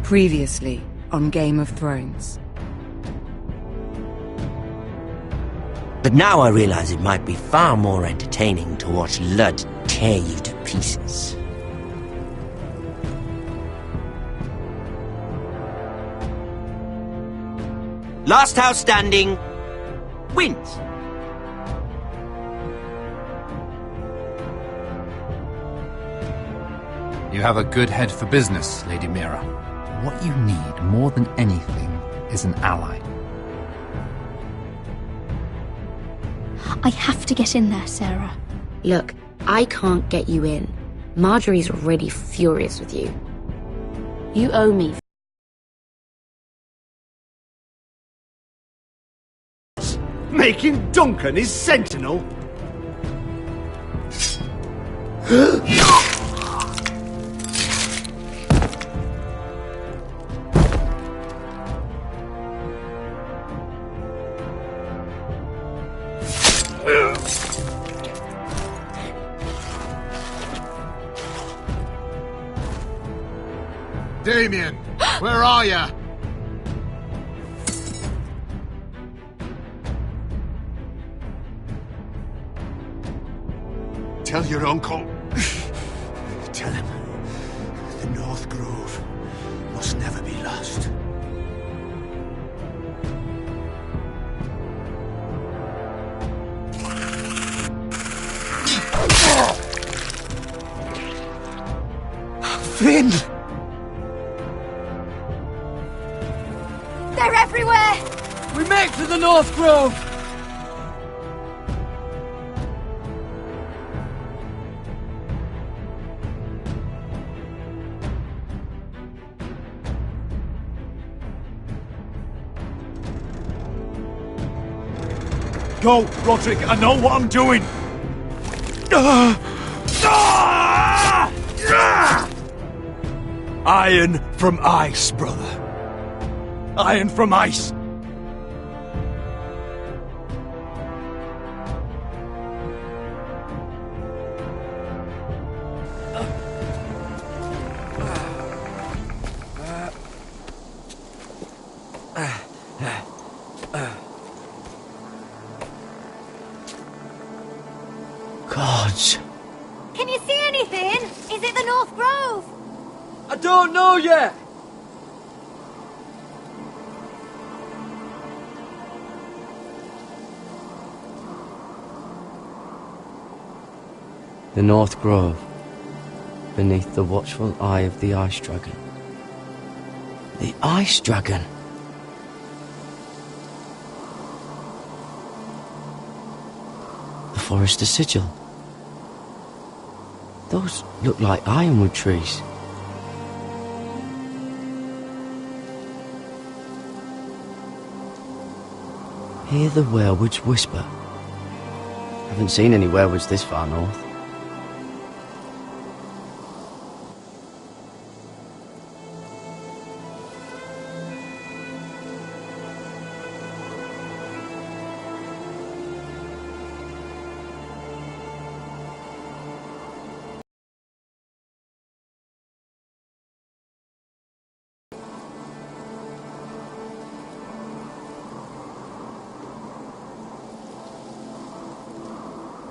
Previously on Game of Thrones. But now I realize it might be far more entertaining to watch Ludd tear you to pieces. Last house standing wins. You have a good head for business, Lady Mira. What you need more than anything is an ally. I have to get in there, Sarah. Look, I can't get you in. Marjorie's already furious with you. You owe me. Making Duncan his sentinel? Damien, where are ya? Tell your uncle. Tell him the North Grove must never be lost. Finn! They're everywhere! We make for the North Grove! Go, Roderick, I know what I'm doing! Iron from ice, brother. Iron from ice. Gods. Can you see anything? Is it the North Grove? I don't know yet! The North Grove, beneath the watchful eye of the Ice Dragon. The Ice Dragon. The Forester Sigil. Those look like ironwood trees. Hear the werewoods whisper. Haven't seen any werewoods this far north.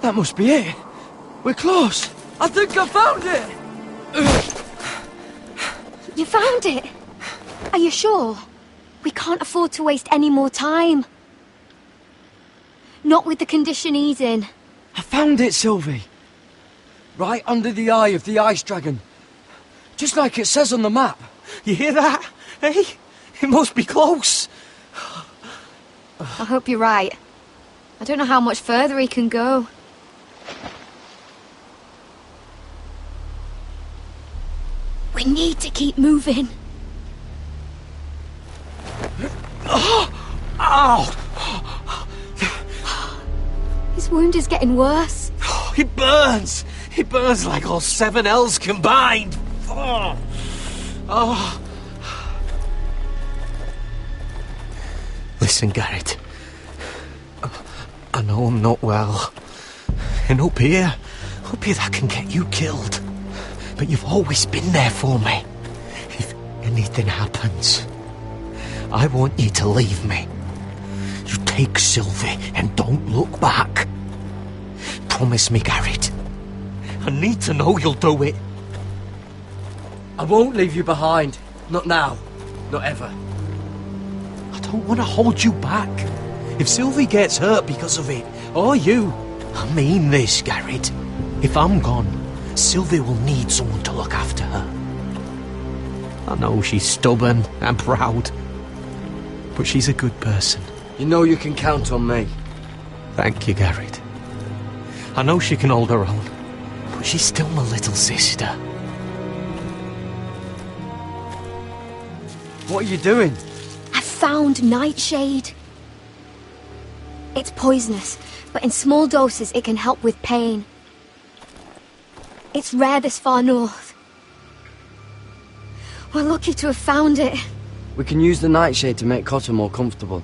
That must be it. We're close. I think I found it. You found it? Are you sure? We can't afford to waste any more time. Not with the condition he's in. I found it, Sylvie. Right under the eye of the Ice Dragon. Just like it says on the map. You hear that? Hey? It must be close. I hope you're right. I don't know how much further he can go. We need to keep moving. Ow! His wound is getting worse. It burns! It burns like all 7 L's combined! Oh. Listen, Garrett. I know I'm not well. And up here that can get you killed. But you've always been there for me. anything happens, I want you to leave me. You take Sylvie and don't look back. Promise me, Garrett. I need to know you'll do it. I won't leave you behind. Not now. Not ever. I don't want to hold you back. If Sylvie gets hurt because of it, or you, I mean this, Garrett. If I'm gone, Sylvie will need someone to look after her. I know she's stubborn and proud, but she's a good person. You know you can count on me. Thank you, Garrett. I know she can hold her own, but she's still my little sister. What are you doing? I found Nightshade. It's poisonous, but in small doses it can help with pain. It's rare this far north. We're lucky to have found it. We can use the nightshade to make Cotter more comfortable.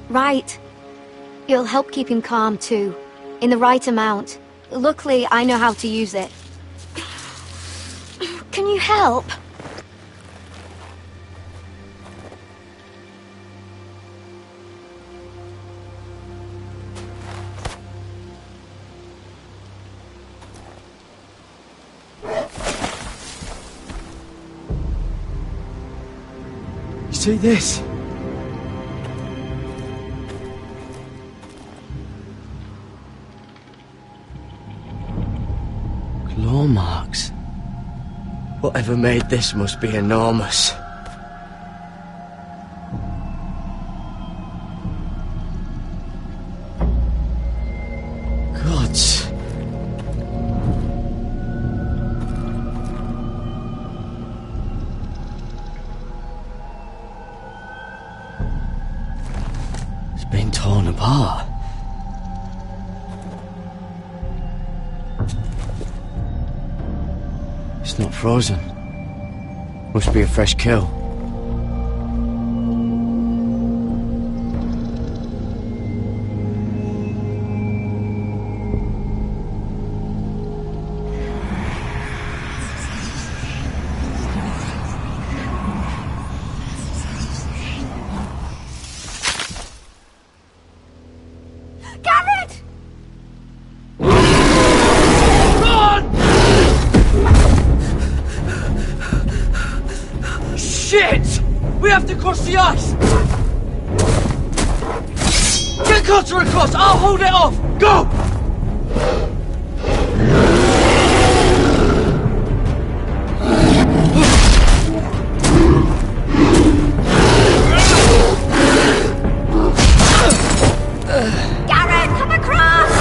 Right. It'll help keep him calm too, in the right amount. Luckily, I know how to use it. Can you help? See this? Claw marks. Whatever made this must be enormous. Gods. Been torn apart. It's not frozen. Must be a fresh kill. Shit! We have to cross the ice! Get Cotter across! I'll hold it off! Go! Garrett, come across!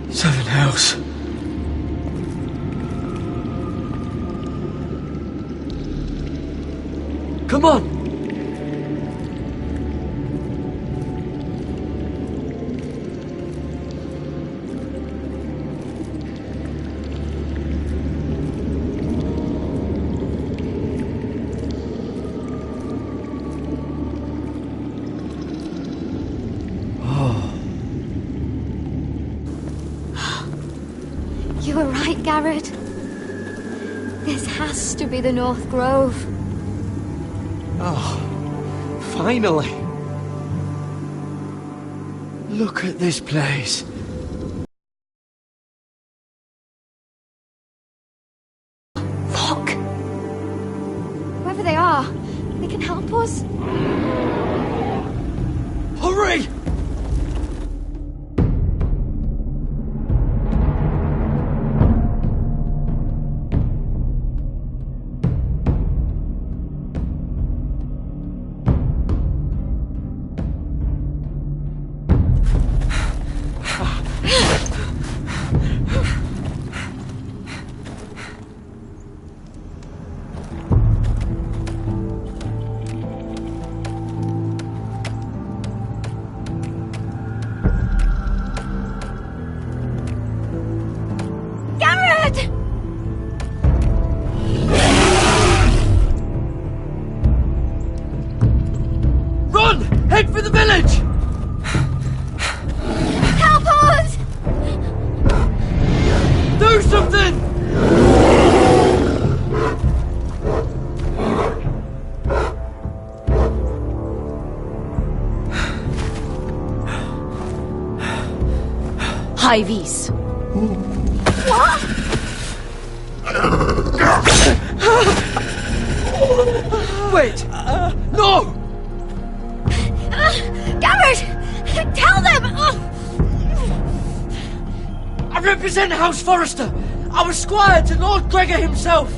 Seven Hells. Come on! You were right, Garrett. This has to be the North Grove. Oh, finally. Look at this place. Fuck! Whoever they are, they can help us. Hurry! high vis. What? Wait! No! Garrett! Tell them! I represent House Forrester! I was squire to Lord Gregor himself!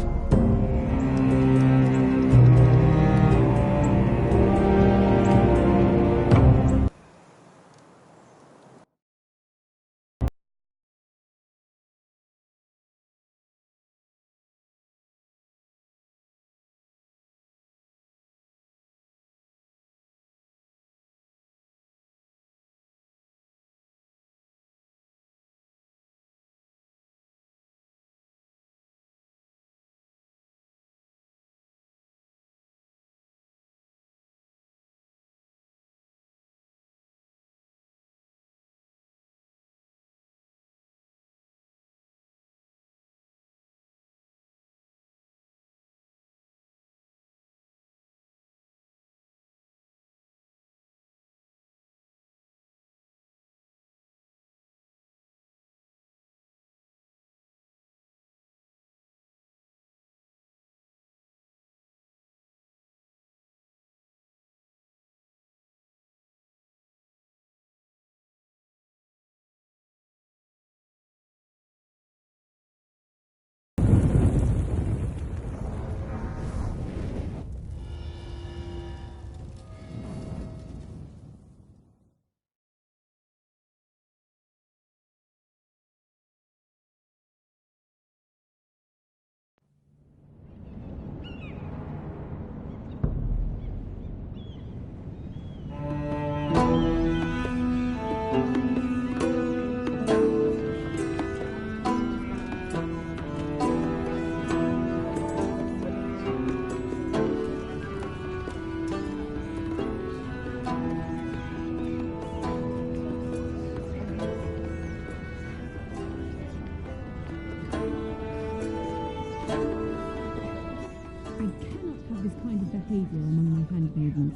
behavior among my handmaidens.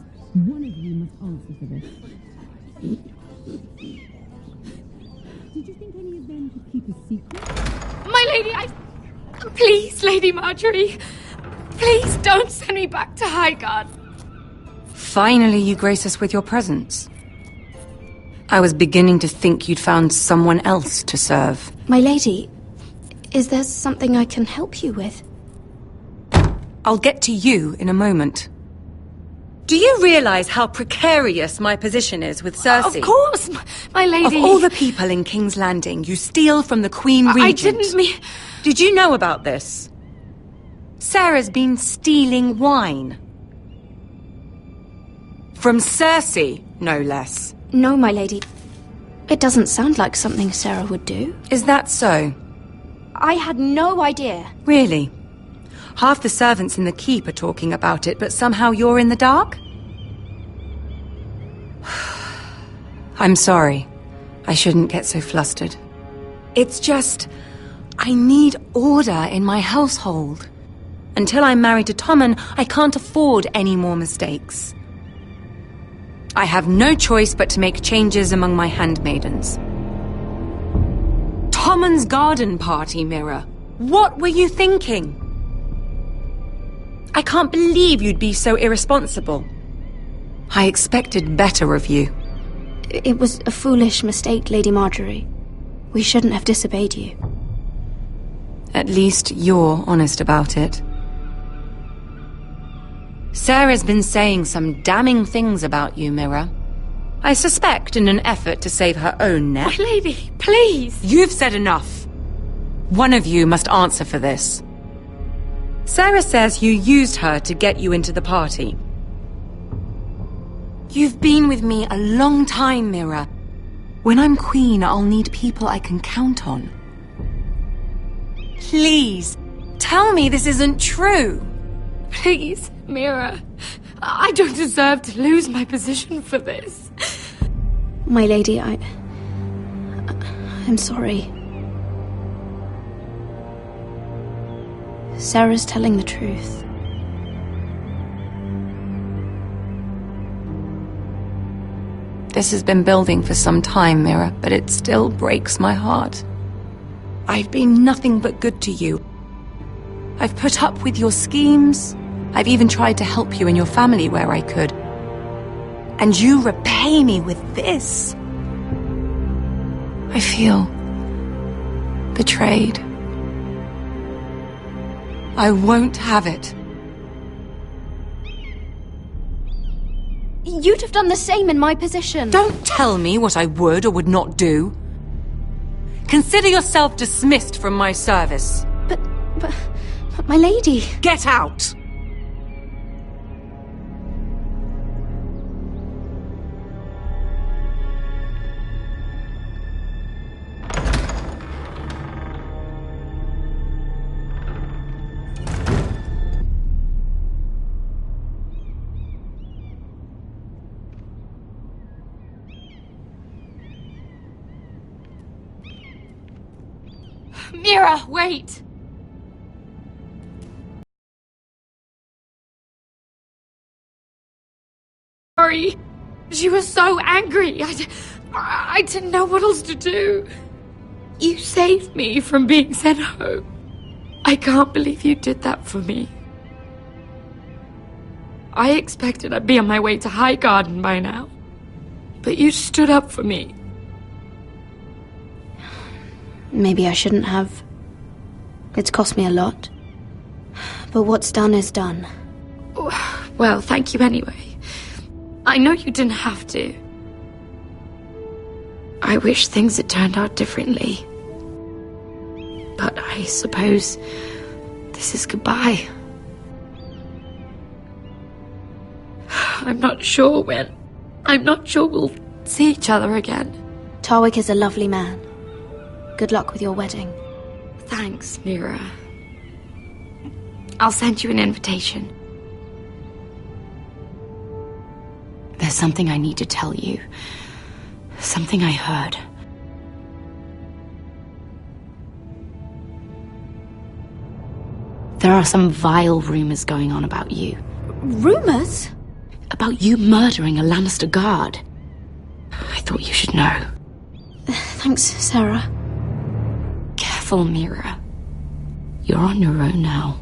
One of you must answer for this. Did you think any of them could keep a secret? My lady, Please, Lady Marjorie. Please don't send me back to Highgarden. Finally, you grace us with your presence. I was beginning to think you'd found someone else to serve. My lady, is there something I can help you with? I'll get to you in a moment. Do you realize how precarious my position is with Cersei? Of course, my lady. Of all the people in King's Landing, you steal from the Queen Regent. I didn't mean... Did you know about this? Sarah's been stealing wine. From Cersei, no less. No, my lady. It doesn't sound like something Sarah would do. Is that so? I had no idea. Really? Half the servants in the keep are talking about it, but somehow you're in the dark? I'm sorry. I shouldn't get so flustered. It's just... I need order in my household. Until I'm married to Tommen, I can't afford any more mistakes. I have no choice but to make changes among my handmaidens. Tommen's garden party, Mira. What were you thinking? I can't believe you'd be so irresponsible. I expected better of you. It was a foolish mistake, Lady Marjorie. We shouldn't have disobeyed you. At least you're honest about it. Sarah's been saying some damning things about you, Mira. I suspect in an effort to save her own neck. My lady, please! You've said enough. One of you must answer for this. Sarah says you used her to get you into the party. You've been with me a long time, Mira. When I'm queen, I'll need people I can count on. Please, tell me this isn't true. Please, Mira. I don't deserve to lose my position for this. My lady, I'm sorry. Sarah's telling the truth. This has been building for some time, Mira, but it still breaks my heart. I've been nothing but good to you. I've put up with your schemes. I've even tried to help you and your family where I could. And you repay me with this. I feel betrayed. I won't have it. You'd have done the same in my position. Don't tell me what I would or would not do. Consider yourself dismissed from my service. But my lady... Get out! Mira, wait! Sorry. She was so angry. I didn't know what else to do. You saved me from being sent home. I can't believe you did that for me. I expected I'd be on my way to Highgarden by now. But you stood up for me. Maybe I shouldn't have. It's cost me a lot. But what's done is done. Well, thank you anyway. I know you didn't have to. I wish things had turned out differently. But I suppose this is goodbye. I'm not sure when. I'm not sure we'll see each other again. Tarwick is a lovely man. Good luck with your wedding. Thanks, Mira. I'll send you an invitation. There's something I need to tell you. Something I heard. There are some vile rumors going on about you. Rumors? About you murdering a Lannister guard. I thought you should know. Thanks, Sarah. Careful, Mira. You're on your own now.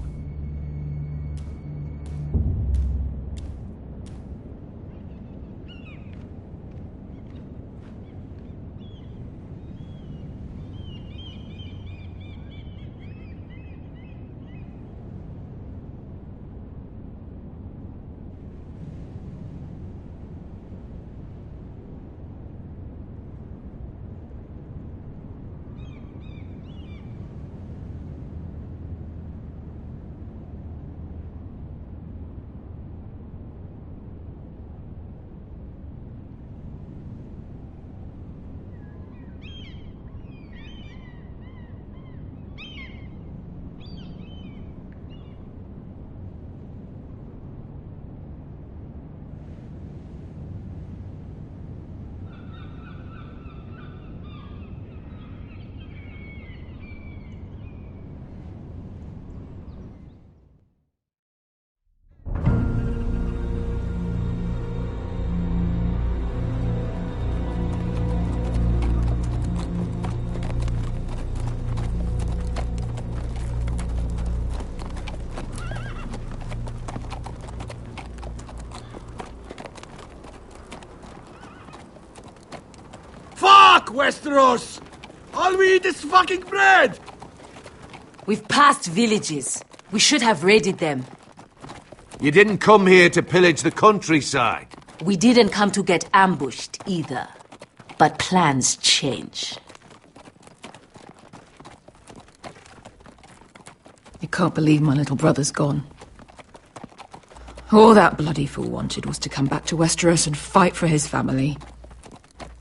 Westeros! All we eat is fucking bread! We've passed villages. We should have raided them. You didn't come here to pillage the countryside. We didn't come to get ambushed either. But plans change. I can't believe my little brother's gone. All that bloody fool wanted was to come back to Westeros and fight for his family.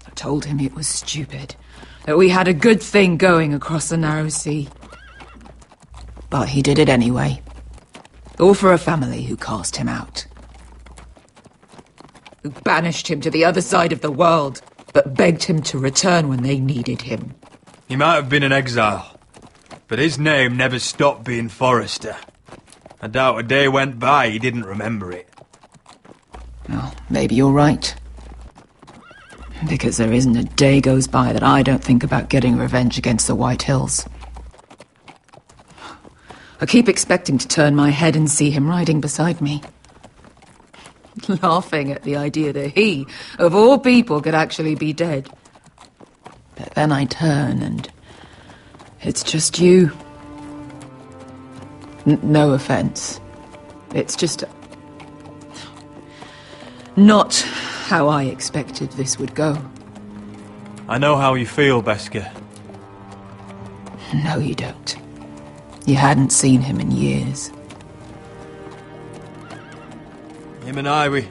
I told him it was stupid, that we had a good thing going across the narrow sea. But he did it anyway. All for a family who cast him out. Who banished him to the other side of the world, but begged him to return when they needed him. He might have been an exile, but his name never stopped being Forrester. I doubt a day went by he didn't remember it. Well, maybe you're right. Because there isn't a day goes by that I don't think about getting revenge against the White Hills. I keep expecting to turn my head and see him riding beside me. Laughing at the idea that he, of all people, could actually be dead. But then I turn and it's just you. No offense. It's just not how I expected this would go. I know how you feel, Beskha. No, you don't. You hadn't seen him in years. Him and I, we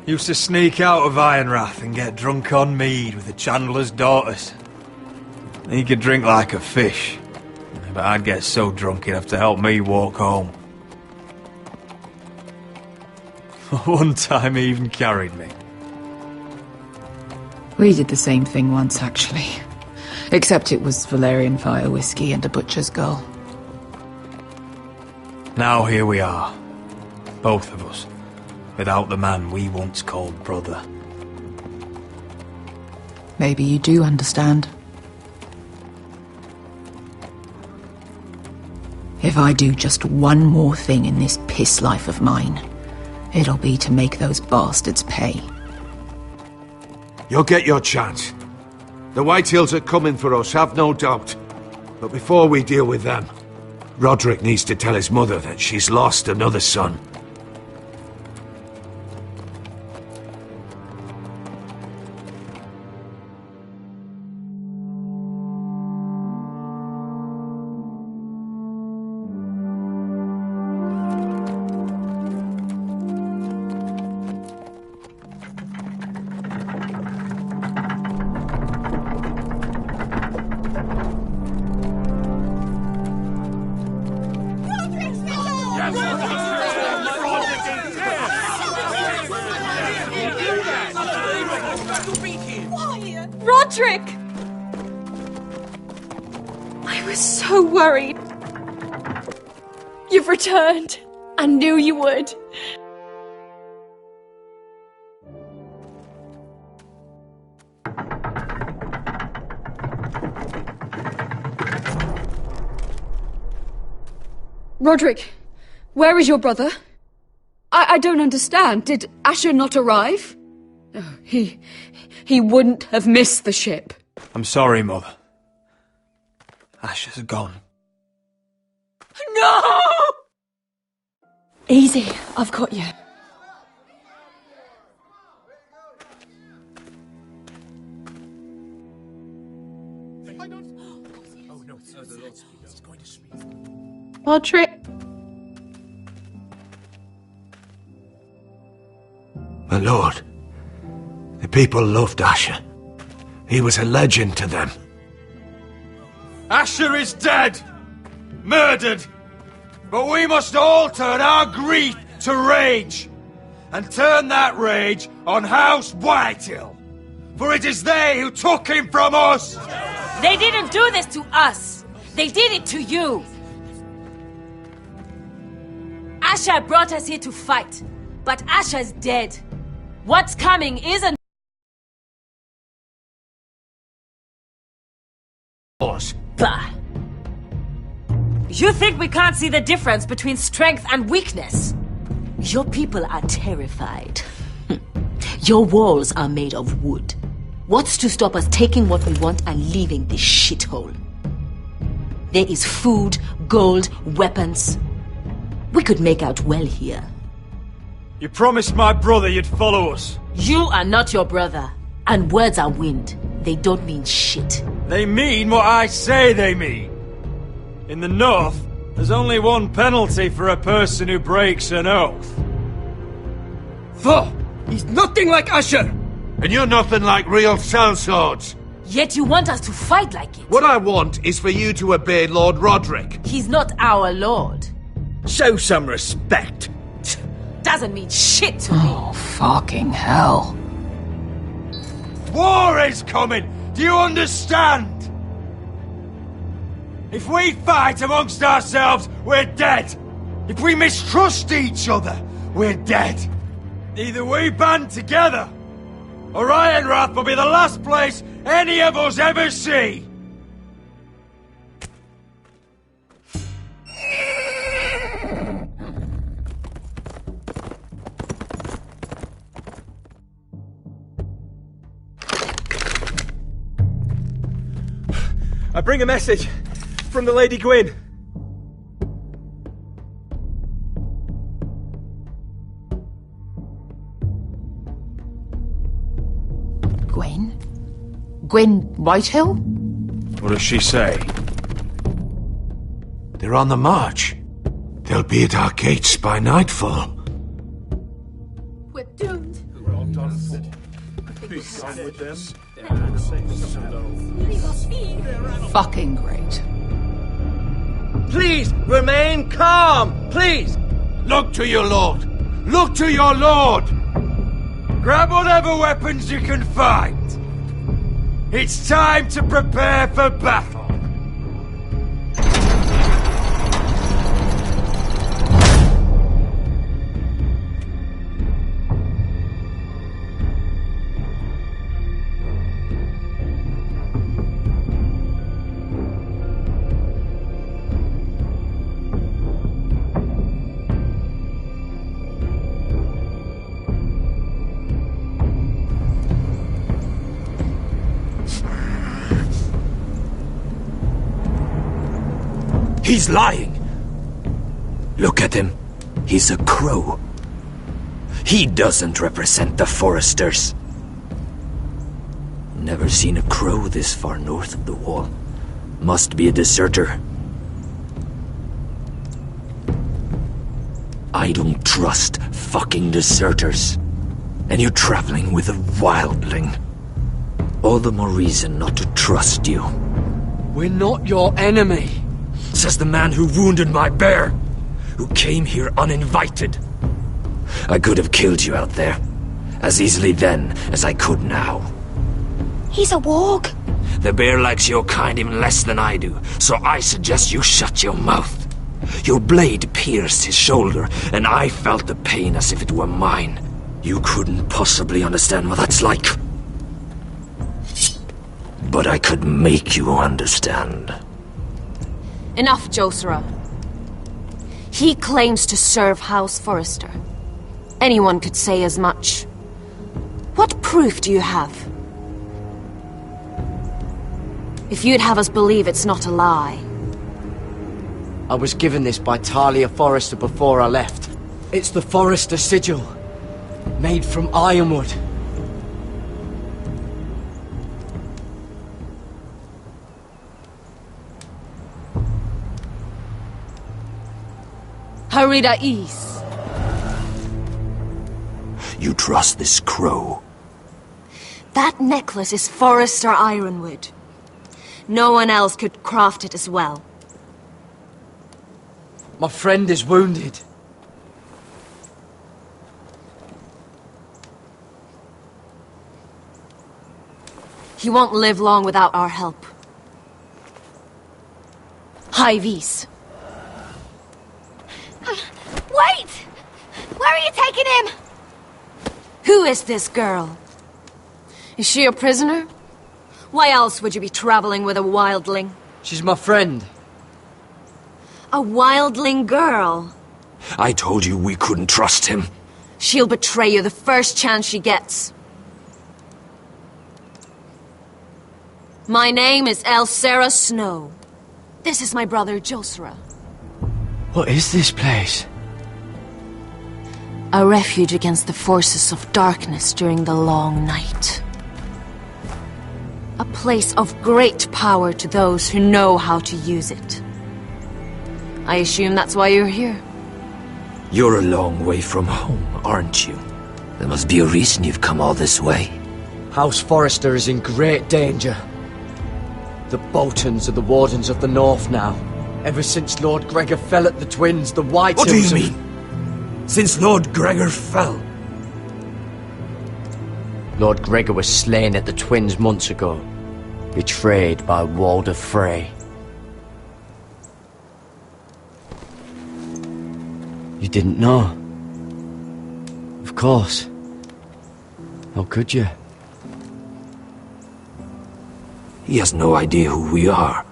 used to sneak out of Ironrath and get drunk on mead with the Chandler's daughters. He could drink like a fish, but I'd get so drunk he'd have to help me walk home. One time he even carried me. We did the same thing once, actually. Except it was Valerian fire whiskey and a butcher's girl. Now here we are, both of us, without the man we once called brother. Maybe you do understand. If I do just one more thing in this piss life of mine, it'll be to make those bastards pay. You'll get your chance. The White Hills are coming for us, have no doubt. But before we deal with them, Roderick needs to tell his mother that she's lost another son. Roderick! I was so worried. You've returned. I knew you would. Roderick, where is your brother? I don't understand. Did Asher not arrive? Oh, he wouldn't have missed the ship. I'm sorry, Mother. Asher's gone. No! Easy, I've got you. Roderick. My lord, the people loved Asher. He was a legend to them. Asher is dead! Murdered! But we must all turn our grief to rage, and turn that rage on House Whitehill. For it is they who took him from us! They didn't do this to us! They did it to you! Asher brought us here to fight, but Asher's dead. What's coming isn't us. Bah! You think we can't see the difference between strength and weakness? Your people are terrified. Your walls are made of wood. What's to stop us taking what we want and leaving this shithole? There is food, gold, weapons. We could make out well here. You promised my brother you'd follow us. You are not your brother. And words are wind. They don't mean shit. They mean what I say they mean. In the North, there's only one penalty for a person who breaks an oath. Thor! He's nothing like Asher! And you're nothing like real sellswords. Yet you want us to fight like it. What I want is for you to obey Lord Roderick. He's not our lord. Show some respect. Doesn't mean shit to me. Oh, fucking hell. War is coming! Do you understand? If we fight amongst ourselves, we're dead. If we mistrust each other, we're dead. Either we band together, or Ironrath will be the last place any of us ever see! I bring a message from the Lady Gwyn. Gwyn? Gwyn Whitehill? What does she say? They're on the march. They'll be at our gates by nightfall. We're doomed. We're all done for. Be done with them. Fucking great. Please, remain calm, please! Look to your lord! Look to your lord! Grab whatever weapons you can find! It's time to prepare for battle! He's lying. Look at him. He's a crow. He doesn't represent the Foresters. Never seen a crow this far north of the wall. Must be a deserter. I don't trust fucking deserters. And you're traveling with a wildling. All the more reason not to trust you. We're not your enemy. Says the man who wounded my bear, who came here uninvited. I could have killed you out there, as easily then as I could now. He's a warg. The bear likes your kind even less than I do, so I suggest you shut your mouth. Your blade pierced his shoulder, and I felt the pain as if it were mine. You couldn't possibly understand what that's like. But I could make you understand. Enough, Josera. He claims to serve House Forrester. Anyone could say as much. What proof do you have? If you'd have us believe it's not a lie. I was given this by Talia Forrester before I left. It's the Forrester sigil, made from ironwood. Harida East. You trust this crow? That necklace is Forrester Ironwood. No one else could craft it as well. My friend is wounded. He won't live long without our help. High Vis. Wait! Where are you taking him? Who is this girl? Is she a prisoner? Why else would you be traveling with a wildling? She's my friend. A wildling girl? I told you we couldn't trust him. She'll betray you the first chance she gets. My name is Elsera Snow. This is my brother Josera. What is this place? A refuge against the forces of darkness during the long night. A place of great power to those who know how to use it. I assume that's why you're here. You're a long way from home, aren't you? There must be a reason you've come all this way. House Forrester is in great danger. The Boltons are the Wardens of the North now. Ever since Lord Gregor fell at the Twins, the White What do Hills you mean? Since Lord Gregor fell? Lord Gregor was slain at the Twins months ago, betrayed by Walder Frey. You didn't know? Of course. How could you? He has no idea who we are.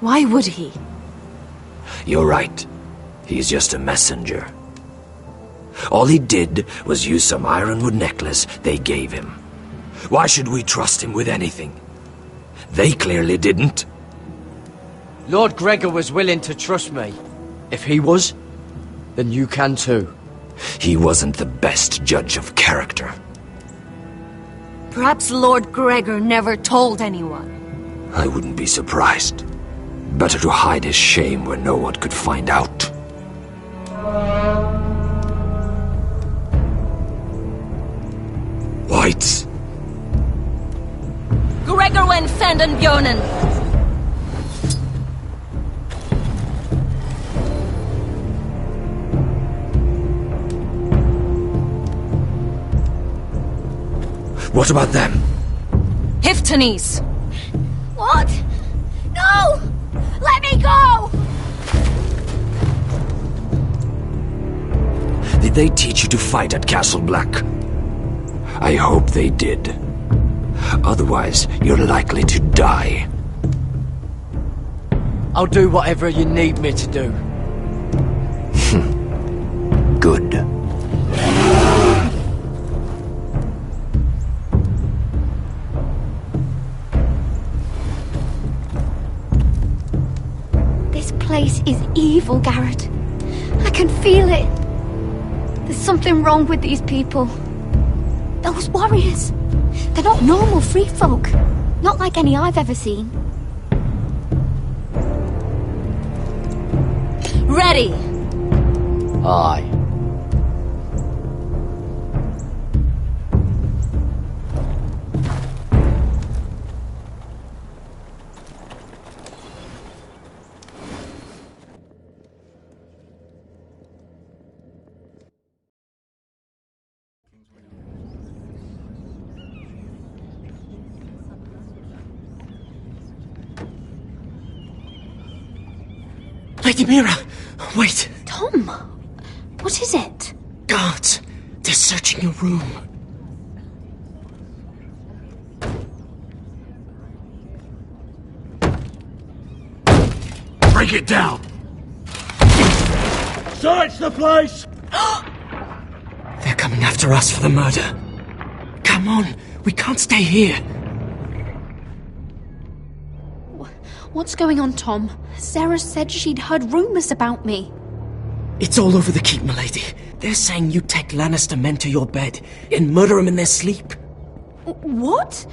Why would he? You're right. He's just a messenger. All he did was use some ironwood necklace they gave him. Why should we trust him with anything? They clearly didn't. Lord Gregor was willing to trust me. If he was, then you can too. He wasn't the best judge of character. Perhaps Lord Gregor never told anyone. I wouldn't be surprised. Better to hide his shame where no one could find out. Whites. Gregor went Fanden Björnen. What about them? Hiftanes. What? No! Let me go! Did they teach you to fight at Castle Black? I hope they did. Otherwise, you're likely to die. I'll do whatever you need me to do. Good. This place is evil, Garrett. I can feel it. There's something wrong with these people. Those warriors. They're not normal free folk. Not like any I've ever seen. Ready! Aye. Lady Mira, wait. Tom, what is it? Guards, they're searching your room. Break it down! Search the place! They're coming after us for the murder. Come on, we can't stay here. What's going on, Tom? Sarah said she'd heard rumours about me. It's all over the keep, milady. They're saying you take Lannister men to your bed and murder them in their sleep. What?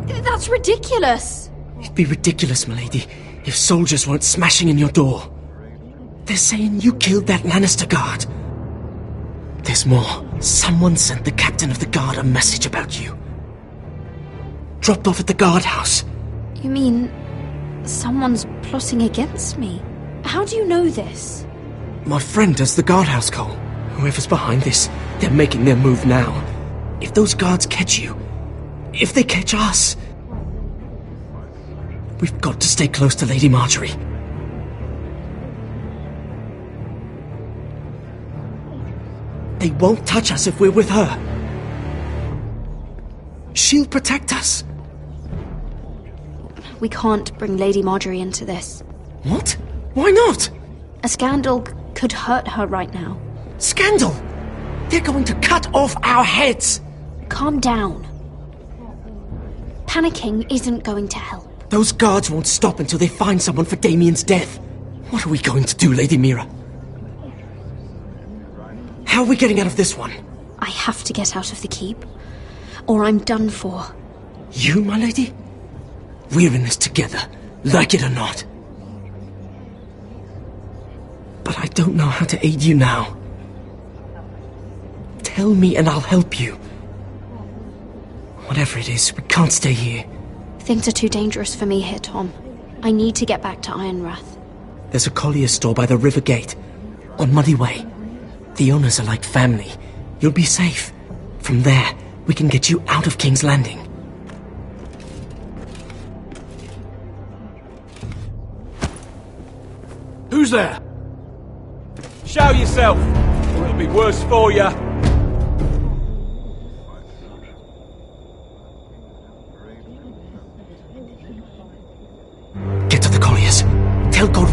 That's ridiculous. It'd be ridiculous, milady, if soldiers weren't smashing in your door. They're saying you killed that Lannister guard. There's more. Someone sent the captain of the guard a message about you. Dropped off at the guardhouse. You mean someone's plotting against me? How do you know this? My friend does the guardhouse call. Whoever's behind this, they're making their move now. If those guards catch you, if they catch us, we've got to stay close to Lady Marjorie. They won't touch us if we're with her. She'll protect us. We can't bring Lady Marjorie into this. What? Why not? A scandal could hurt her right now. Scandal? They're going to cut off our heads. Calm down. Panicking isn't going to help. Those guards won't stop until they find someone for Damien's death. What are we going to do, Lady Mira? How are we getting out of this one? I have to get out of the keep, or I'm done for. You, my lady? We're in this together, like it or not. But I don't know how to aid you now. Tell me and I'll help you. Whatever it is, we can't stay here. Things are too dangerous for me here, Tom. I need to get back to Ironrath. There's a collier's store by the river gate, on Muddy Way. The owners are like family. You'll be safe. From there, we can get you out of King's Landing. Who's there? Show yourself, or it'll be worse for you.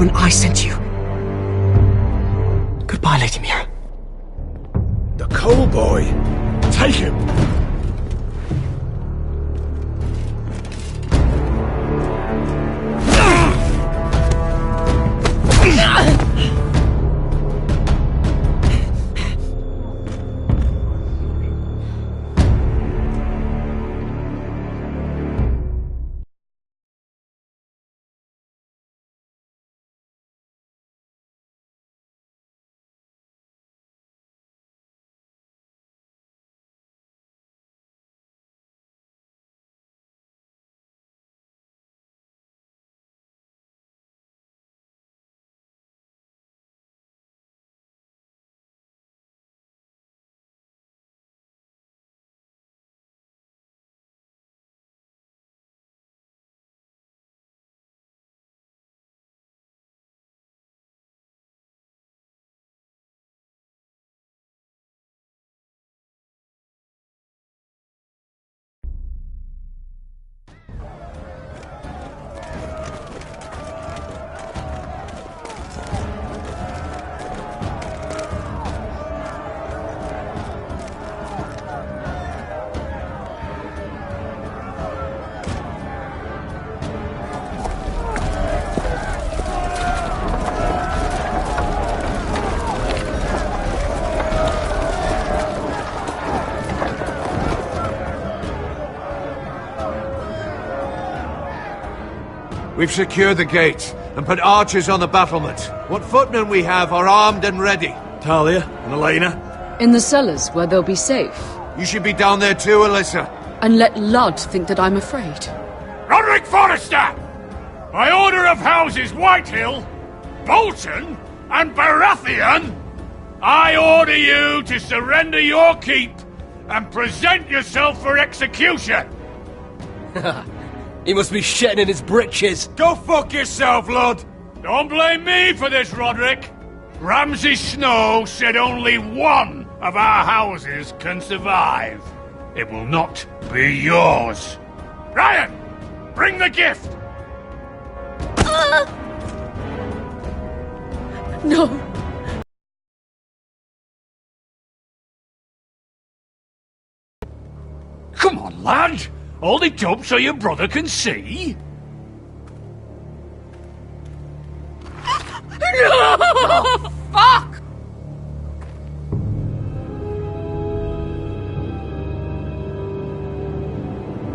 when I sent you. Goodbye, Lady Mira. The Coal Boy. Take him. We've secured the gates and put archers on the battlement. What footmen we have are armed and ready. Talia and Elena? In the cellars, where they'll be safe. You should be down there too, Alyssa. And let Ludd think that I'm afraid. Roderick Forrester! By order of Houses Whitehill, Bolton, and Baratheon, I order you to surrender your keep and present yourself for execution! He must be shitting in his britches. Go fuck yourself, Ludd! Don't blame me for this, Roderick. Ramsay Snow said only one of our houses can survive. It will not be yours. Ryan, bring the gift! No. Come on, lad! Hold it up so your brother can see. No! Fuck!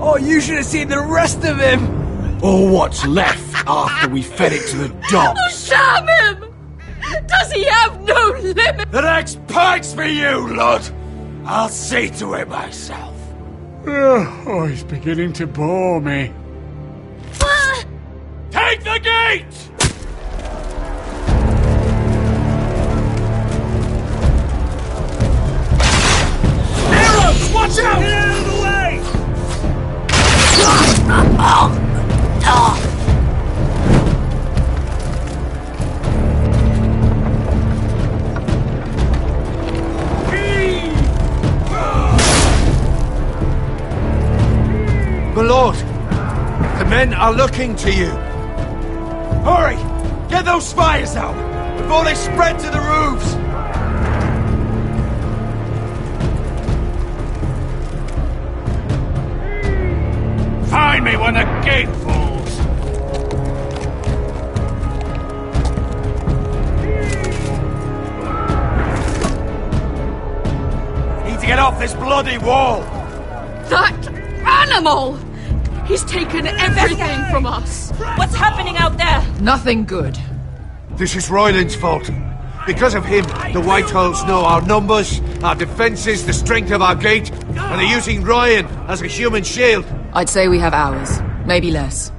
Oh, you should have seen the rest of him! Or what's left after we fed it to the dogs. Damn him! Does he have no limit? The next pike's for you, Ludd! I'll see to it myself. Oh, he's beginning to bore me. Take the gate! Arrows! Watch out! Get out of the way! My lord, the men are looking to you. Hurry! Get those fires out before they spread to the roofs! Find me when the gate falls! Need to get off this bloody wall! That animal! He's taken everything from us. What's happening out there? Nothing good. This is Royland's fault. Because of him, the Whitehills know our numbers, our defences, the strength of our gate, and they're using Ryan as a human shield. I'd say we have hours, maybe less.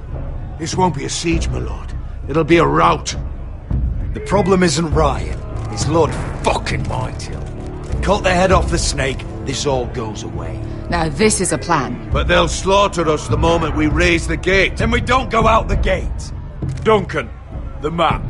This won't be a siege, my lord. It'll be a rout. The problem isn't Ryan, it's Lord fucking Whitehill. Cut the head off the snake, this all goes away. Now this is a plan. But they'll slaughter us the moment we raise the gate. Then we don't go out the gate. Duncan, the map.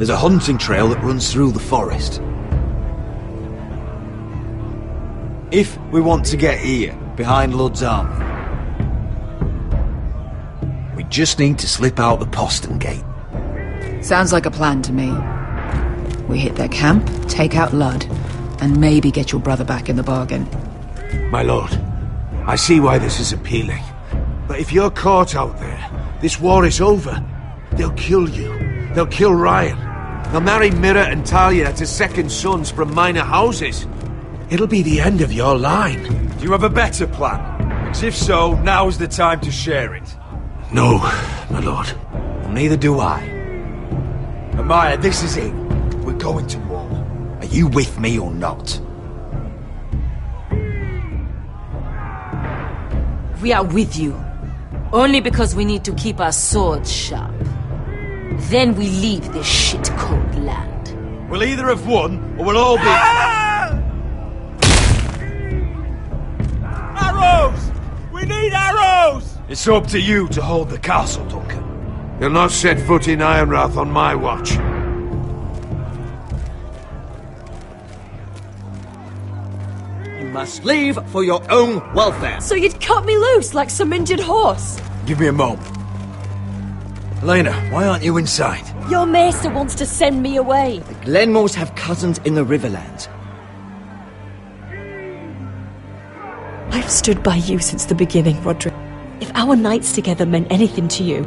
There's a hunting trail that runs through the forest. If we want to get here, behind Ludd's army, we just need to slip out the postern gate. Sounds like a plan to me. We hit their camp, take out Ludd, and maybe get your brother back in the bargain. My lord, I see why this is appealing. But if you're caught out there, this war is over. They'll kill you. They'll kill Ryan. They'll marry Mira and Talia to second sons from minor houses. It'll be the end of your line. Do you have a better plan? Because if so, now's the time to share it. No, my lord. Well, neither do I. Amaya, this is it. We're going to war. Are you with me or not? We are with you. Only because we need to keep our swords sharp. Then we leave this shit-cold land. We'll either have won, or we'll all be... Arrows! We need arrows! It's up to you to hold the castle, Duncan. You'll not set foot in Ironrath on my watch. You must leave for your own welfare. So you'd cut me loose like some injured horse? Give me a moment. Elena, why aren't you inside? Your maester wants to send me away. The Glenmores have cousins in the Riverlands. I've stood by you since the beginning, Rodrik. If our nights together meant anything to you,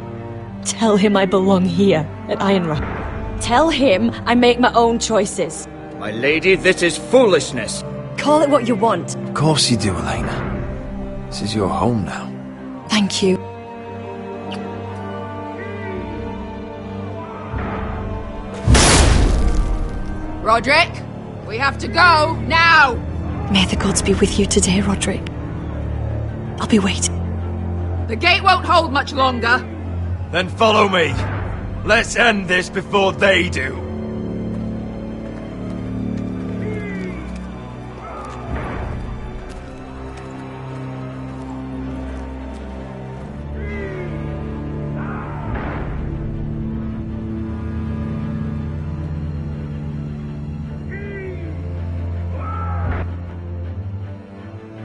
tell him I belong here at Ironrath. Tell him I make my own choices. My lady, this is foolishness. Call it what you want. Of course you do, Elena. This is your home now. Thank you. Rodrik, we have to go, now! May the gods be with you today, Rodrik. I'll be waiting. The gate won't hold much longer. Then follow me. Let's end this before they do.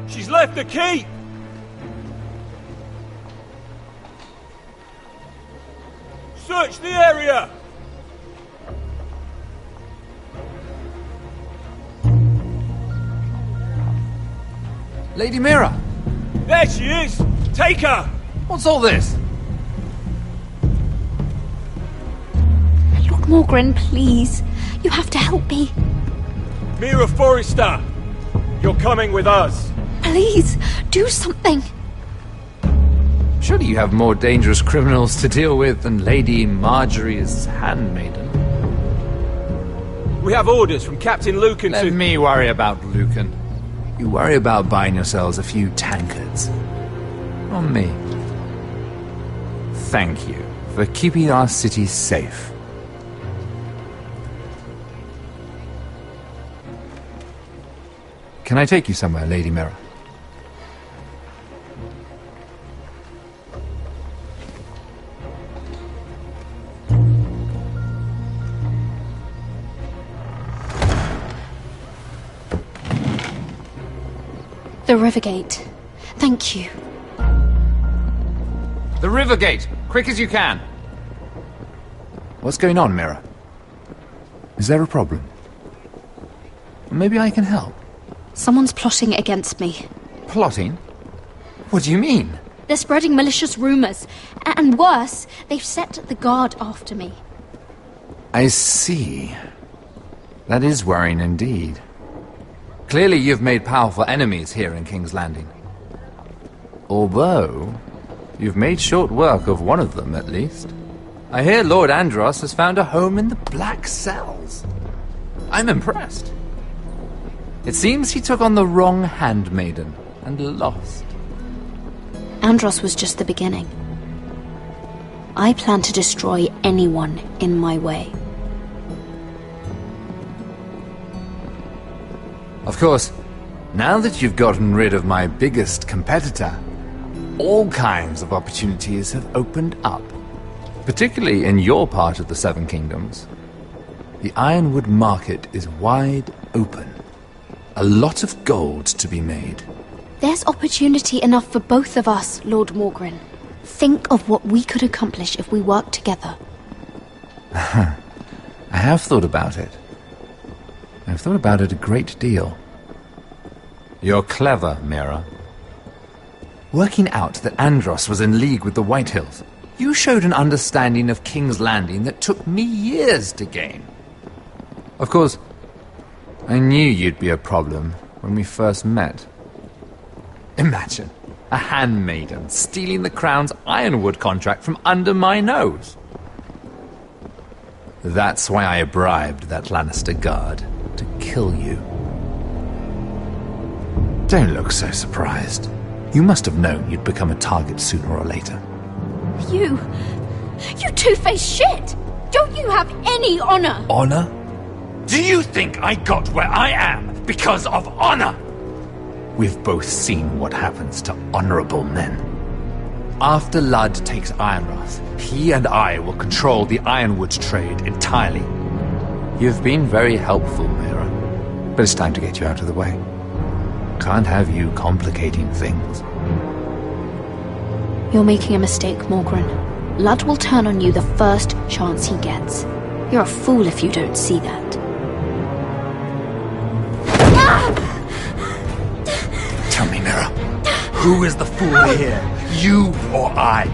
She's left the keep! Search the area! Lady Mira! There she is! Take her! What's all this? Lord Morgren, please. You have to help me. Mira Forrester! You're coming with us! Please, do something. Surely you have more dangerous criminals to deal with than Lady Marjorie's handmaiden. We have orders from Captain Lucan to... Let me worry about Lucan. You worry about buying yourselves a few tankards. On me. Thank you for keeping our city safe. Can I take you somewhere, Lady Mira? The Rivergate. Thank you. The Rivergate! Quick as you can! What's going on, Mira? Is there a problem? Maybe I can help. Someone's plotting against me. Plotting? What do you mean? They're spreading malicious rumors. And worse, they've set the guard after me. I see. That is worrying indeed. Clearly you've made powerful enemies here in King's Landing. Although, you've made short work of one of them, at least. I hear Lord Andros has found a home in the Black Cells. I'm impressed. It seems he took on the wrong handmaiden and lost. Andros was just the beginning. I plan to destroy anyone in my way. Of course, now that you've gotten rid of my biggest competitor, all kinds of opportunities have opened up. Particularly in your part of the Seven Kingdoms. The Ironwood market is wide open. A lot of gold to be made. There's opportunity enough for both of us, Lord Morgren. Think of what we could accomplish if we worked together. I have thought about it. I've thought about it a great deal. You're clever, Mira. Working out that Andros was in league with the Whitehills, you showed an understanding of King's Landing that took me years to gain. Of course, I knew you'd be a problem when we first met. Imagine a handmaiden stealing the Crown's Ironwood contract from under my nose. That's why I bribed that Lannister guard to kill you. Don't look so surprised. You must have known you'd become a target sooner or later. You two-faced shit! Don't you have any honor? Honor? Do you think I got where I am because of honor? We've both seen what happens to honorable men. After Ludd takes Ironrath, he and I will control the Ironwood trade entirely. You've been very helpful, Mira, but it's time to get you out of the way. Can't have you complicating things. You're making a mistake, Morgren. Ludd will turn on you the first chance he gets. You're a fool if you don't see that. Tell me, Mira, who is the fool here? You or I?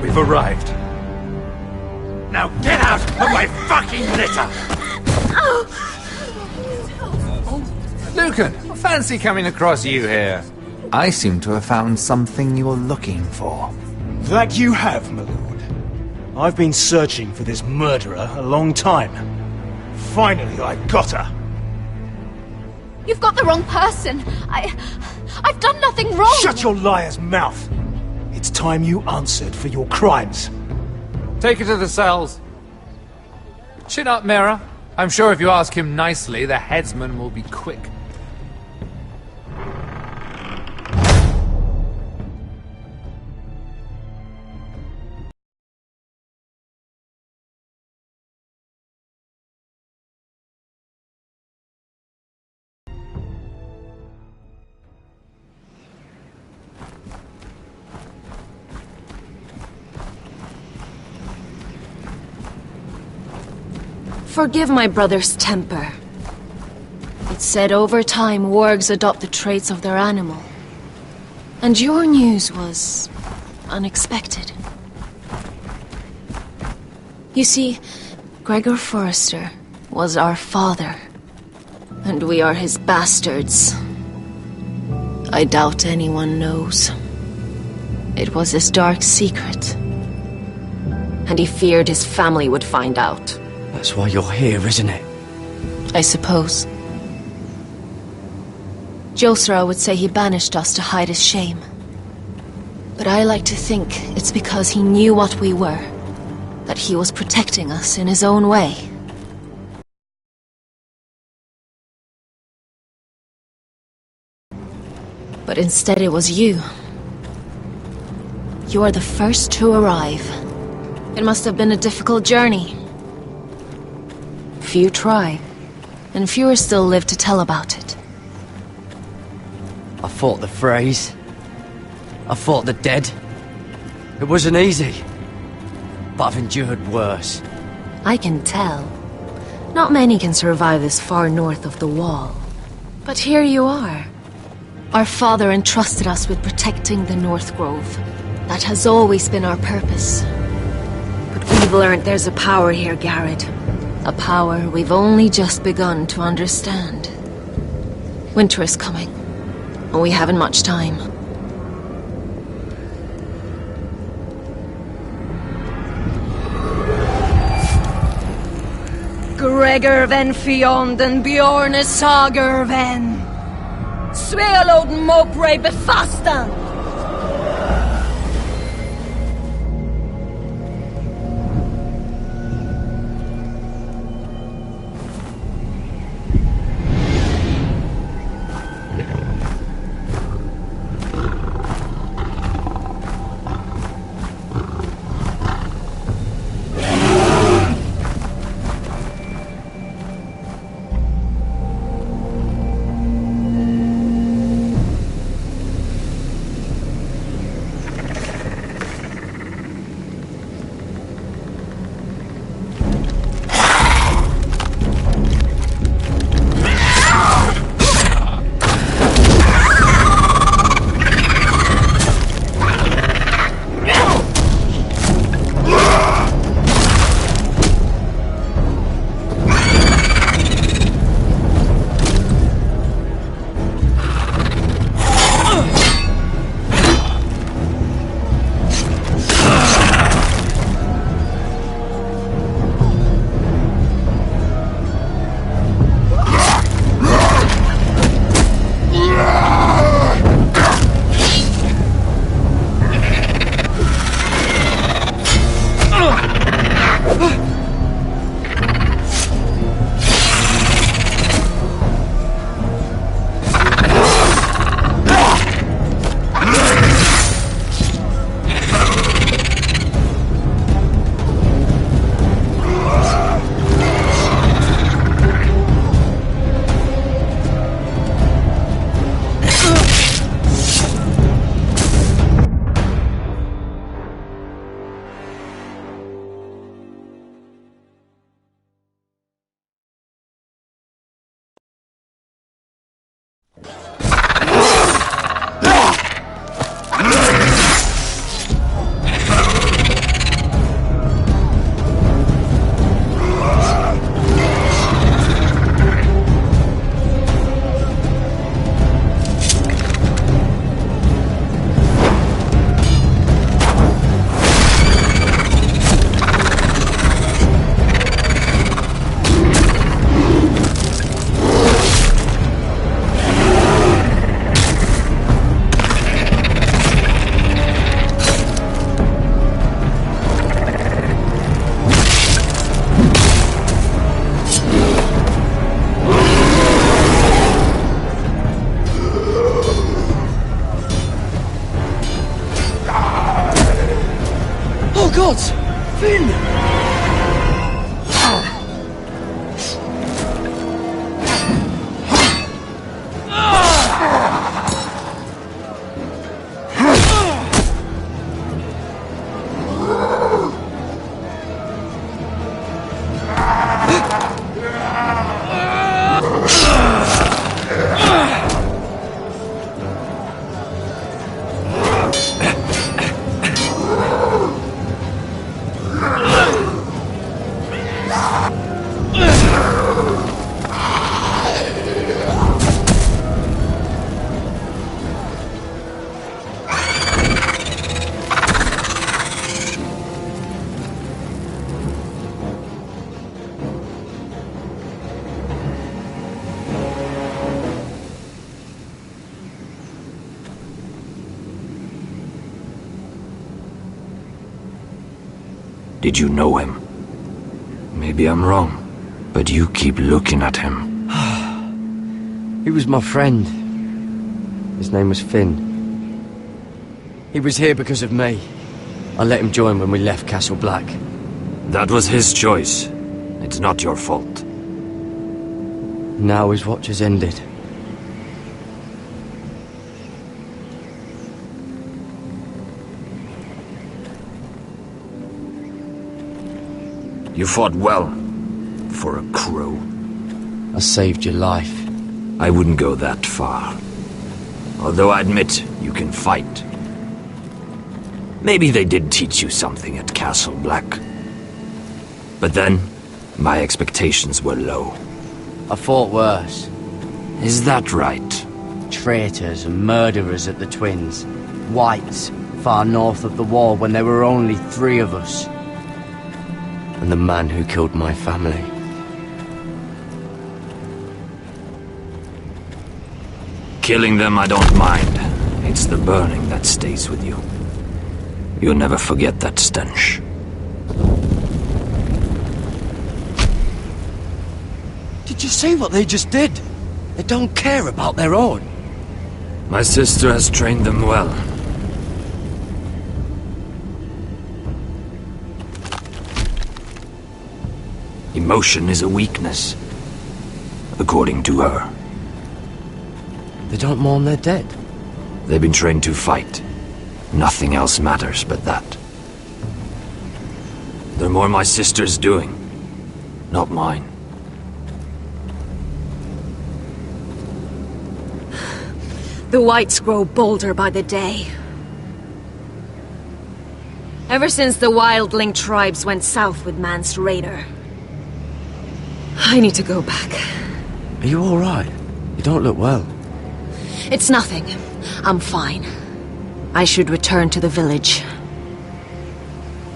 We've arrived. Now get out of my fucking litter! Lucan, fancy coming across you here. I seem to have found something you're looking for. That you have, my lord. I've been searching for this murderer a long time. Finally, I got her. You've got the wrong person. I've done nothing wrong. Shut your liar's mouth. It's time you answered for your crimes. Take her to the cells. Chin up, Mira. I'm sure if you ask him nicely, the headsman will be quick. Forgive my brother's temper. It's said over time wargs adopt the traits of their animal. And your news was unexpected. You see, Gregor Forrester was our father, and we are his bastards. I doubt anyone knows. It was his dark secret, and he feared his family would find out. That's why you're here, isn't it? I suppose. Josra would say he banished us to hide his shame. But I like to think it's because he knew what we were, that he was protecting us in his own way. But instead it was you. You are the first to arrive. It must have been a difficult journey. Few try, and fewer still live to tell about it. I fought the Freys. I fought the dead. It wasn't easy, but I've endured worse. I can tell. Not many can survive this far north of the Wall. But here you are. Our father entrusted us with protecting the North Grove. That has always been our purpose. But we've learned there's a power here, Garrett. A power we've only just begun to understand. Winter is coming, and we haven't much time. Gregor ven Fionn Bjorn Sager ven Svealoden Mopre befastan. gods! Finn! Did you know him? Maybe I'm wrong, but you keep looking at him. He was my friend. His name was Finn. He was here because of me. I let him join when we left Castle Black. That was his choice. It's not your fault. Now his watch has ended. You fought well, for a crow. I saved your life. I wouldn't go that far. Although I admit, you can fight. Maybe they did teach you something at Castle Black. But then, my expectations were low. I fought worse. Is that right? Traitors and murderers at the Twins. Whites, far north of the wall when there were only 3 of us. And the man who killed my family. Killing them I don't mind. It's the burning that stays with you. You'll never forget that stench. Did you see what they just did? They don't care about their own. My sister has trained them well. Emotion is a weakness, according to her. They don't mourn their dead. They've been trained to fight. Nothing else matters but that. They're more my sister's doing, not mine. The Whites grow bolder by the day. Ever since the Wildling tribes went south with Mance Rayder. I need to go back. Are you all right? You don't look well. It's nothing. I'm fine. I should return to the village.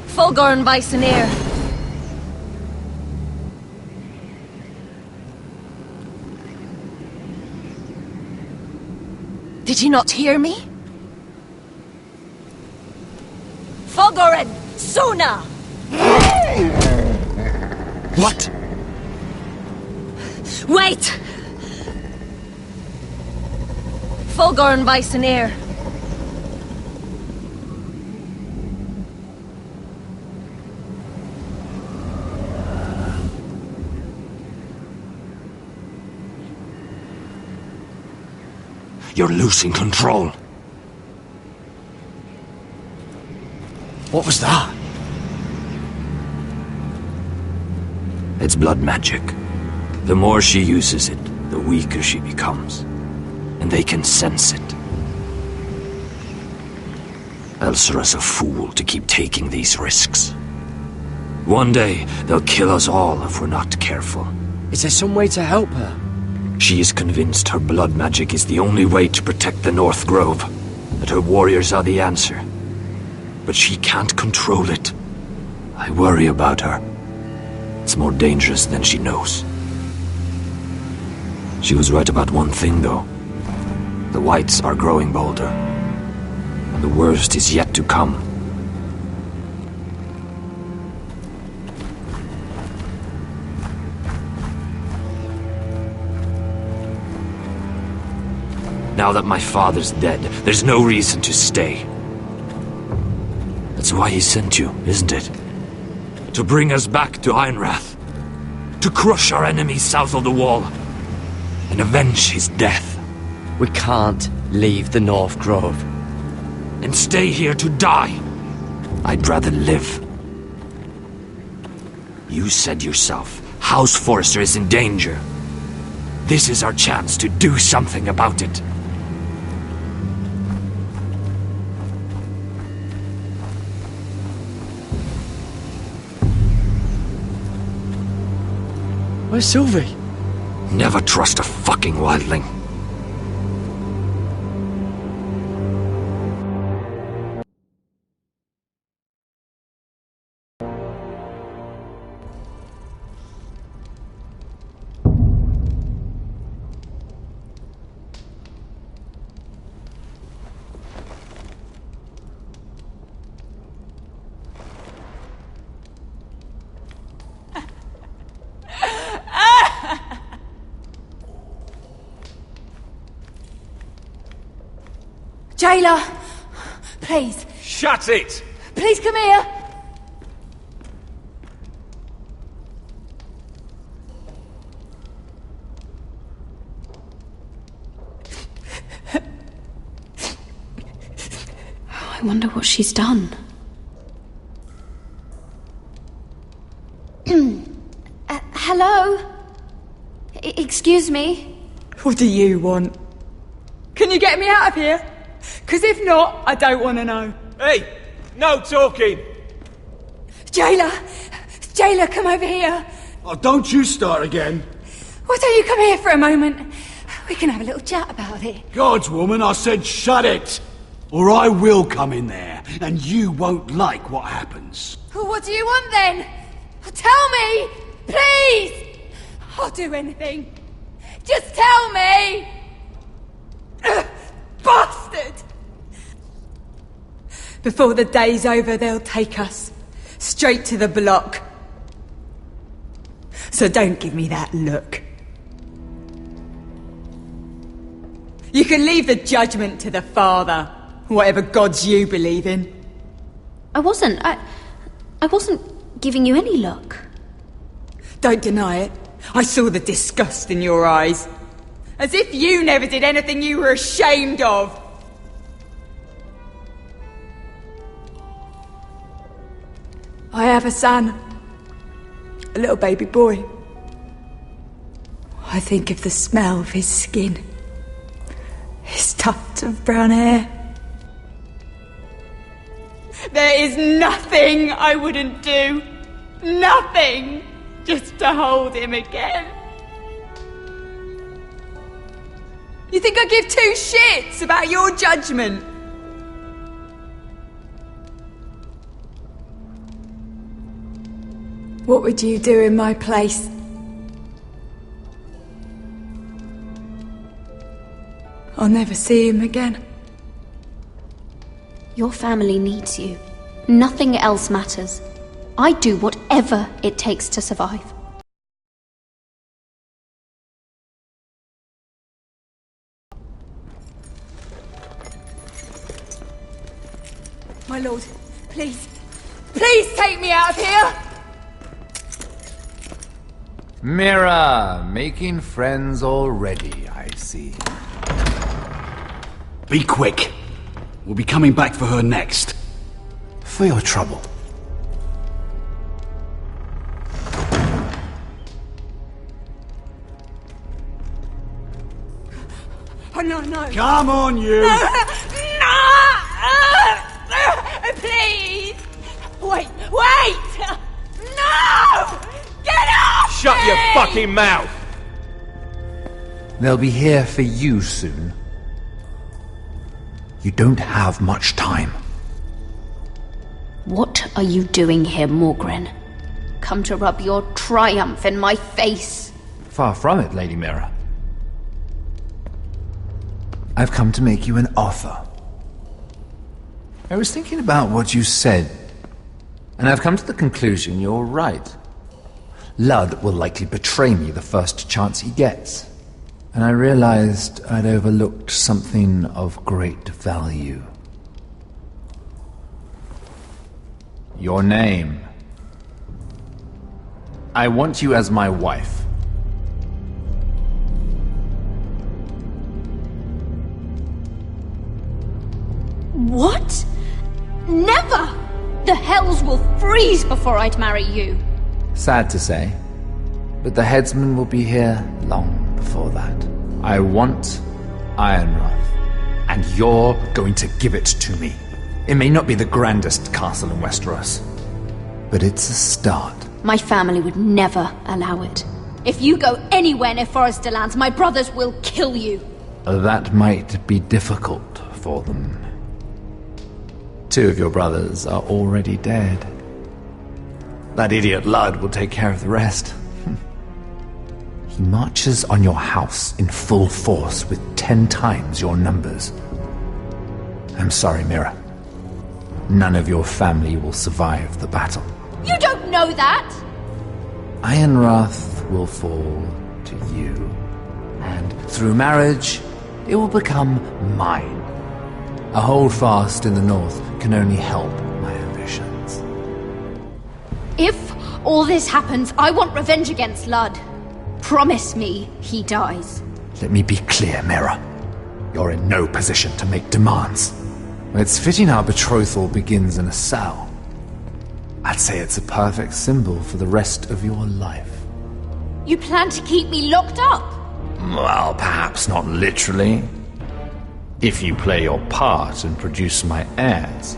Fulgorn Bysonir. Did you not hear me? Fulgorn! Suna! What? Wait! Fulgorn Bysonir. You're losing control. What was that? It's blood magic. The more she uses it, the weaker she becomes. And they can sense it. Elsera's a fool to keep taking these risks. One day, they'll kill us all if we're not careful. Is there some way to help her? She is convinced her blood magic is the only way to protect the North Grove, that her warriors are the answer. But she can't control it. I worry about her. It's more dangerous than she knows. She was right about one thing, though. The Whites are growing bolder. And the worst is yet to come. Now that my father's dead, there's no reason to stay. Let's That's why he sent you, isn't it? To bring us back to Ironrath. To crush our enemies south of the Wall. And avenge his death. We can't leave the North Grove. And stay here to die. I'd rather live. You said yourself, House Forrester is in danger. This is our chance to do something about it. Where's Sylvie? Never trust a fucking wildling. Jailer! Please. Shut it! Please come here! I wonder what she's done. Hello? Excuse me? What do you want? Can you get me out of here? Because if not, I don't want to know. Hey! No talking! Jailer! Jailer, come over here! Oh, don't you start again. Why don't you come here for a moment? We can have a little chat about it. Gods, woman, I said shut it! Or I will come in there, and you won't like what happens. Well, what do you want then? Tell me! Please! I'll do anything. Just tell me! Bastard! Before the day's over, they'll take us straight to the block. So don't give me that look. You can leave the judgment to the Father, whatever gods you believe in. I wasn't giving you any look. Don't deny it. I saw the disgust in your eyes. As if you never did anything you were ashamed of. I have a son. A little baby boy. I think of the smell of his skin. His tuft of brown hair. There is nothing I wouldn't do. Nothing! Just to hold him again. You think I give two shits about your judgment? What would you do in my place? I'll never see him again. Your family needs you. Nothing else matters. I'd do whatever it takes to survive. My lord, please. Please take me out of here! Mira, making friends already, I see. Be quick. We'll be coming back for her next. For your trouble. Oh, no, no. Come on, you! No! Please! Wait! No! Get off! Shut your fucking mouth! They'll be here for you soon. You don't have much time. What are you doing here, Morgren? Come to rub your triumph in my face? Far from it, Lady Mira. I've come to make you an offer. I was thinking about what you said, and I've come to the conclusion you're right. Ludd will likely betray me the first chance he gets. And I realized I'd overlooked something of great value. Your name. I want you as my wife. What? Never! The hells will freeze before I'd marry you. Sad to say, but the headsman will be here long before that. I want Ironrath, and you're going to give it to me. It may not be the grandest castle in Westeros, but it's a start. My family would never allow it. If you go anywhere near Forrester Lands, my brothers will kill you. That might be difficult for them. 2 of your brothers are already dead. That idiot Ludd will take care of the rest. He marches on your house in full force with 10 times your numbers. I'm sorry, Mira. None of your family will survive the battle. You don't know that! Ironrath will fall to you, and through marriage, it will become mine. A holdfast in the north can only help my ambitions. If all this happens, I want revenge against Ludd. Promise me he dies. Let me be clear, Mira. You're in no position to make demands. It's fitting our betrothal begins in a cell. I'd say it's a perfect symbol for the rest of your life. You plan to keep me locked up? Well, perhaps not literally. If you play your part and produce my heirs.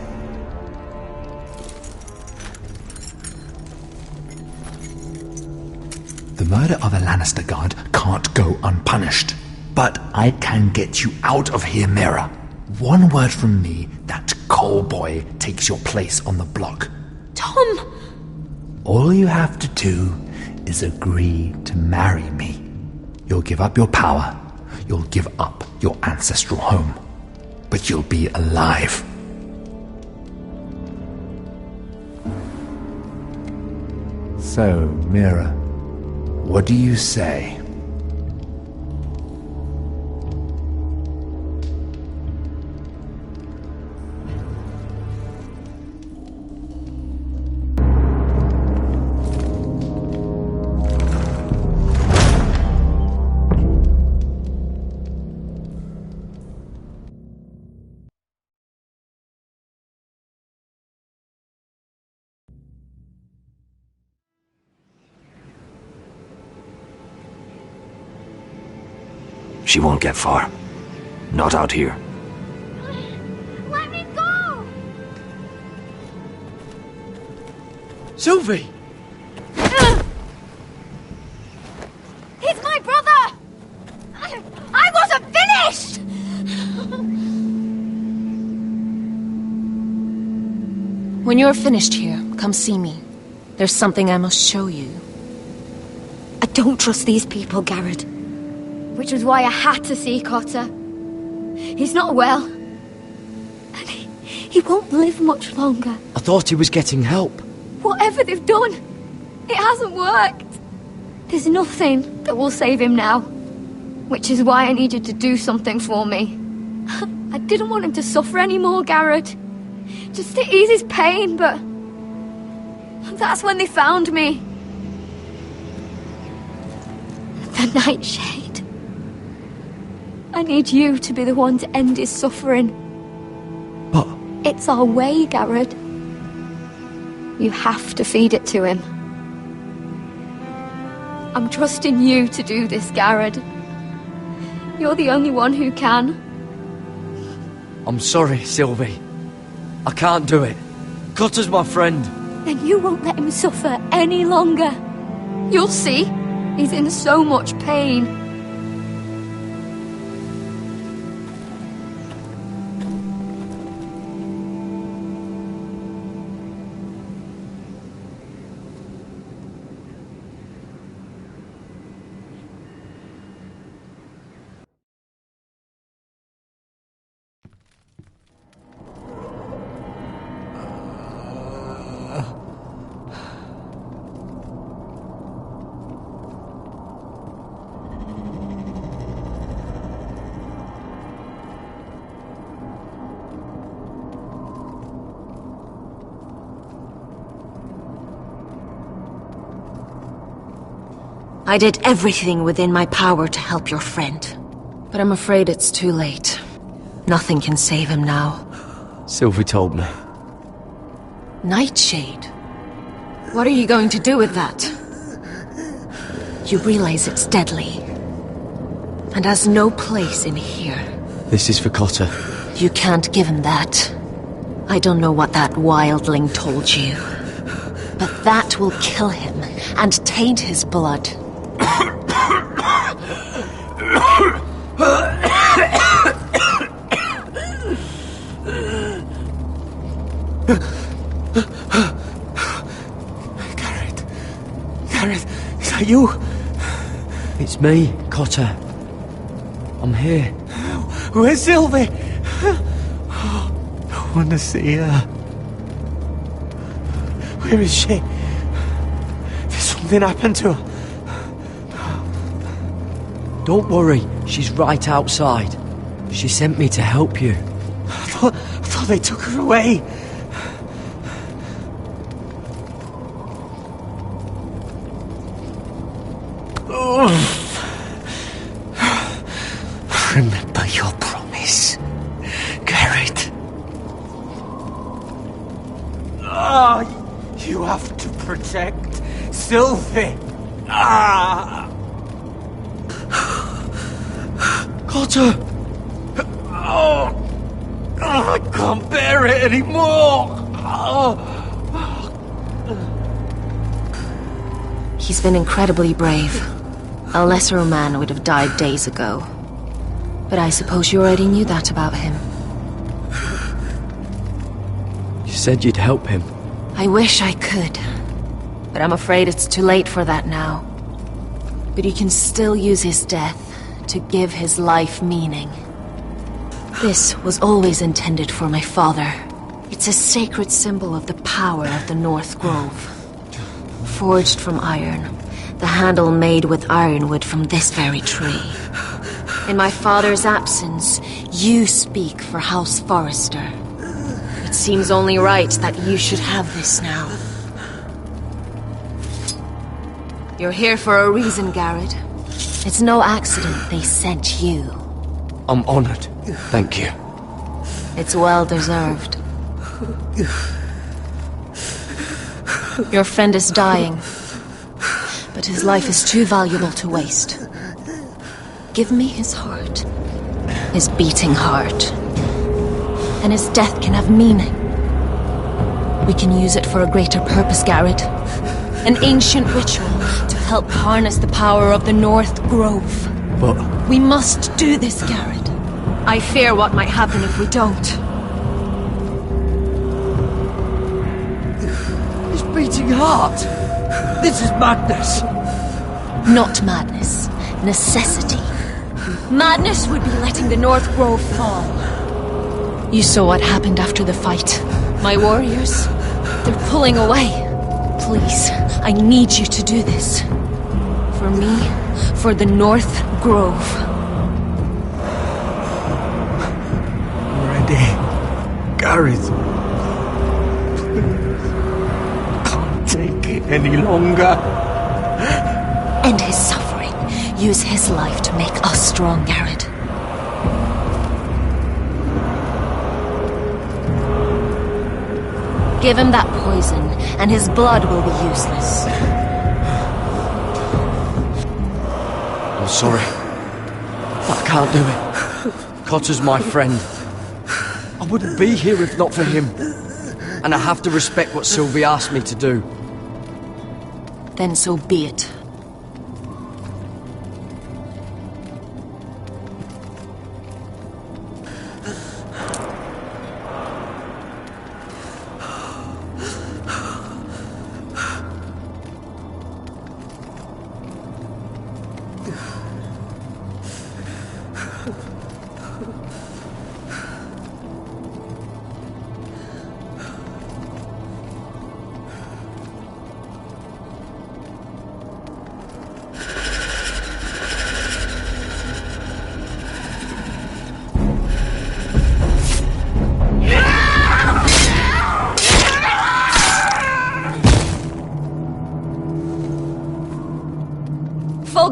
The murder of a Lannister guard can't go unpunished. But I can get you out of here, Mira. One word from me, that coal boy takes your place on the block. Tom! All you have to do is agree to marry me. You'll give up your power. You'll give up your ancestral home. But you'll be alive. So, Mira, what do you say? She won't get far. Not out here. Let me go! Sylvie! He's my brother! I wasn't finished! When you're finished here, come see me. There's something I must show you. I don't trust these people, Garrett. Which was why I had to see Cotter. He's not well. And he won't live much longer. I thought he was getting help. Whatever they've done, it hasn't worked. There's nothing that will save him now. Which is why I needed to do something for me. I didn't want him to suffer anymore, Garrett. Just to ease his pain, but... that's when they found me. The Nightshade. I need you to be the one to end his suffering. But... it's our way, Garrett. You have to feed it to him. I'm trusting you to do this, Garrett. You're the only one who can. I'm sorry, Sylvie. I can't do it. Cutter's my friend. Then you won't let him suffer any longer. You'll see. He's in so much pain. I did everything within my power to help your friend. But I'm afraid it's too late. Nothing can save him now. Sylvie told me. Nightshade? What are you going to do with that? You realize it's deadly. And has no place in here. This is for Cotter. You can't give him that. I don't know what that wildling told you. But that will kill him and taint his blood. Gareth, is that you? It's me, Cotter. I'm here. Where's Sylvie? I want to see her. Where is she? Did something happen to her? Don't worry, she's right outside. She sent me to help you. I thought they took her away. Remember your promise, Garrett. You have to protect Sylvie. Cotter! I can't bear it anymore. He's been incredibly brave. A lesser man would have died days ago. But I suppose you already knew that about him. You said you'd help him. I wish I could. But I'm afraid it's too late for that now. But you can still use his death to give his life meaning. This was always intended for my father. It's a sacred symbol of the power of the North Grove. Forged from iron, the handle made with ironwood from this very tree. In my father's absence, you speak for House Forrester. It seems only right that you should have this now. You're here for a reason, Garrett. It's no accident they sent you. I'm honored. Thank you. It's well deserved. Your friend is dying, but his life is too valuable to waste. Give me his heart. His beating heart. And his death can have meaning. We can use it for a greater purpose, Garrett. An ancient ritual to help harness the power of the North Grove. But... we must do this, Garrett. I fear what might happen if we don't. His beating heart! This is madness! Not madness. Necessity. Madness would be letting the North Grove fall. You saw what happened after the fight. My warriors, they're pulling away. Please, I need you to do this. For me, for the North Grove. Ready, Gareth. Can't take it any longer. End his suffering. Use his life to make us strong, Garrett. Give him that poison, and his blood will be useless. I'm sorry. But I can't do it. Cotter's my friend. I wouldn't be here if not for him. And I have to respect what Sylvie asked me to do. Then so be it.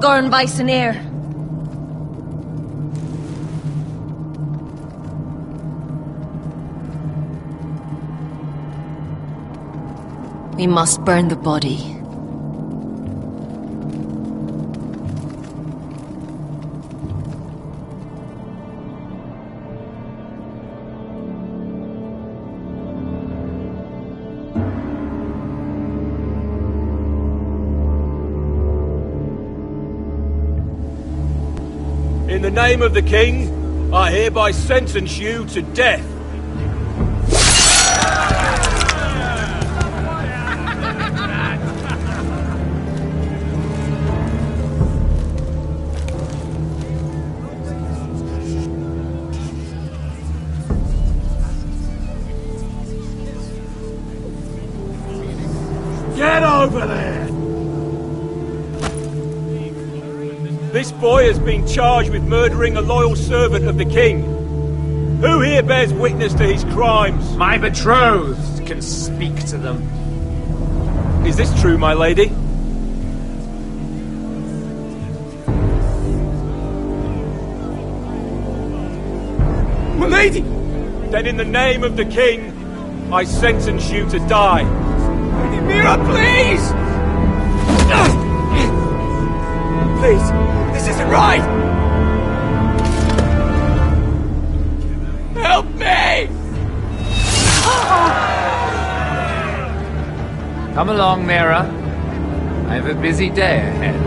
Thorgorn Weisenir. We must burn the body. In the name of the king, I hereby sentence you to death. Get over there! This boy has been charged with murdering a loyal servant of the king. Who here bears witness to his crimes? My betrothed can speak to them. Is this true, my lady? My lady! Then in the name of the king, I sentence you to die. Lady Mira, please! Please, this isn't right! Help me! Come along, Mira. I have a busy day ahead.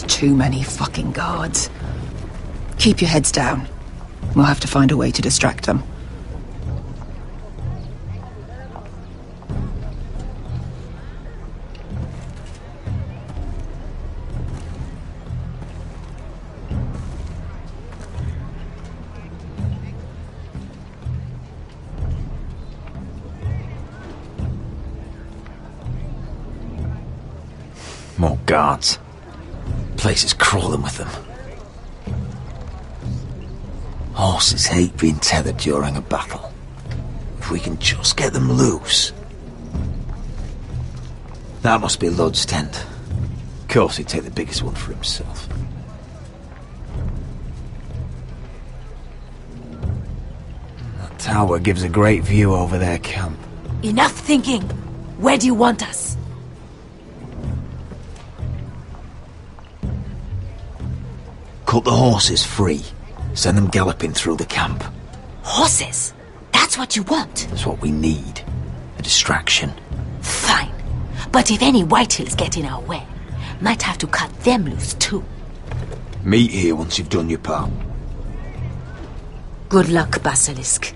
Too many fucking guards. Keep your heads down. We'll have to find a way to distract them. More guards. Place is crawling with them. Horses hate being tethered during a battle. If we can just get them loose. That must be Lud's tent. Of course he'd take the biggest one for himself. That tower gives a great view over their camp. Enough thinking! Where do you want us? Cut the horses free. Send them galloping through the camp. Horses? That's what you want? That's what we need. A distraction. Fine. But if any Whitehills get in our way, might have to cut them loose too. Meet here once you've done your part. Good luck, Basilisk.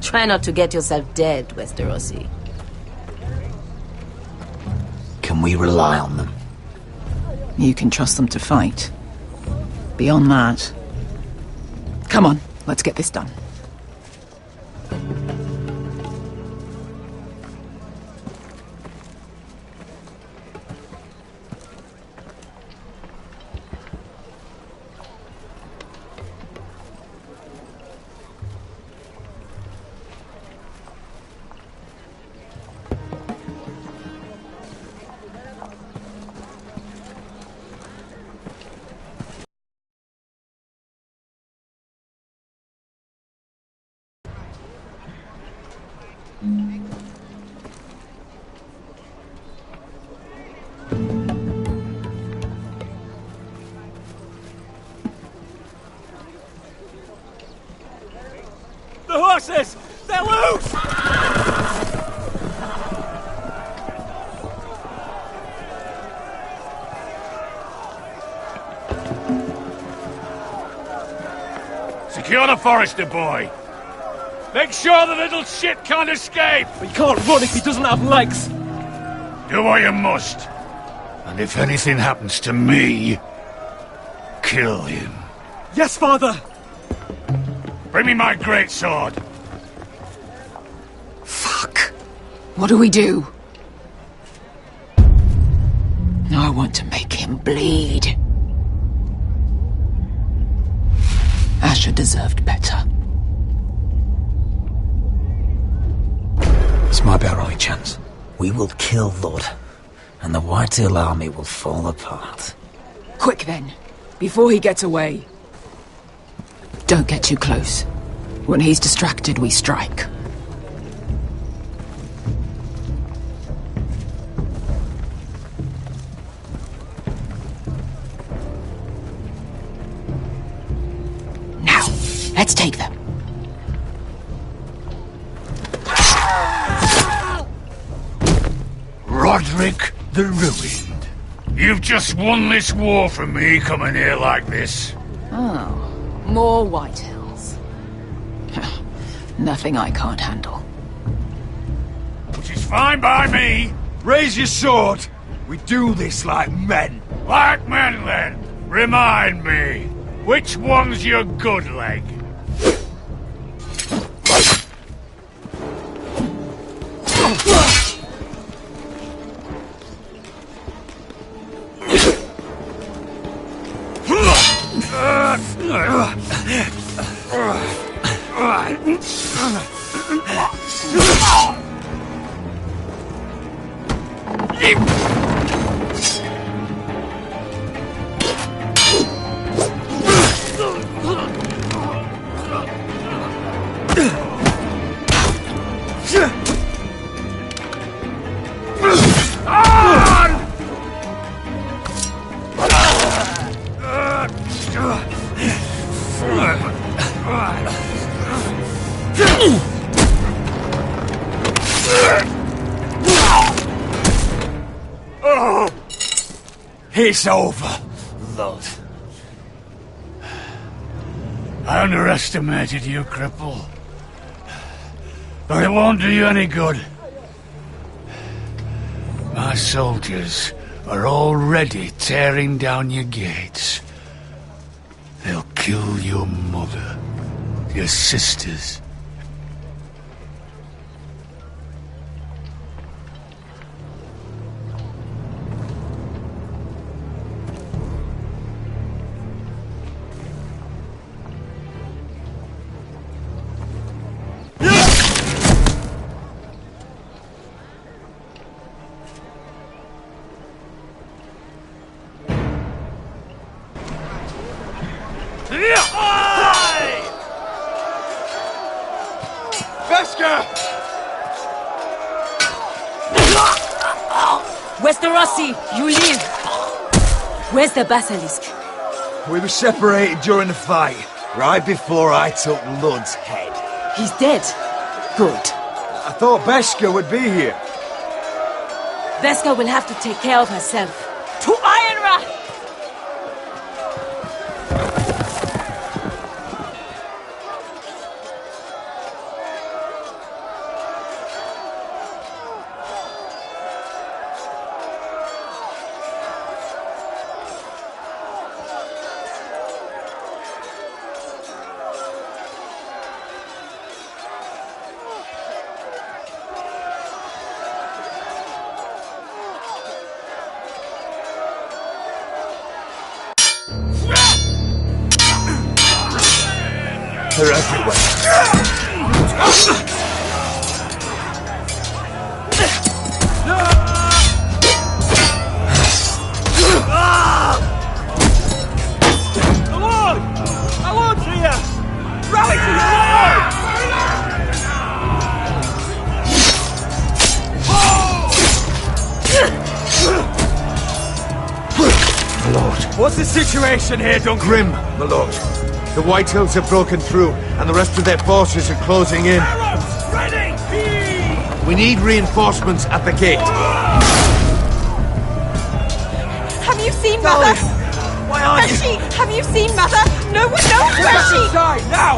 Try not to get yourself dead, Westerosi. Can we rely on them? You can trust them to fight. Beyond that... Come on, let's get this done. The horses! They're loose! Secure the Forester boy. Make sure the little shit can't escape. He can't run if he doesn't have legs. Do what you must. And if anything happens to me, kill him. Yes, father. Bring me my greatsword. What do we do? I want to make him bleed. Asher deserved better. This might be our only chance. We will kill Lord, and the Whitetail army will fall apart. Quick then, before he gets away. Don't get too close. When he's distracted, we strike. Now, let's take them. Roderick the Ruined. You've just won this war from me coming here like this. Oh, more Whitehills. Nothing I can't handle. Which is fine by me. Raise your sword. We do this like men. Like men, then. Remind me, which one's your good leg? It's over, Lord. I underestimated you, cripple. But it won't do you any good. My soldiers are already tearing down your gates. They'll kill your mother, your sisters. Westerosi, you live! Where's the basilisk? We were separated during the fight, right before I took Lud's head. He's dead. Good. I thought Beskha would be here. Beskha will have to take care of herself. To Ironrath! They're everywhere. Alon's here! Rally to the wall! My lord. What's the situation here, Duncan? Grim, my lord. The Whitehills have broken through, and the rest of their forces are closing in. Ready! We need reinforcements at the gate. Have you seen Mother? Why aren't Where's she? Have you seen Mother? No one knows where she... Die now!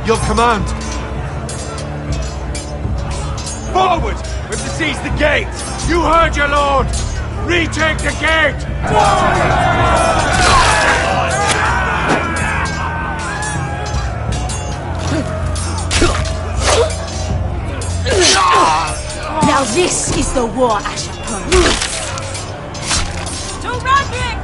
Your command. Forward! We've to seize the gate! You heard your lord! Retake the gate! Now this is the war Ashapur. To Roderick!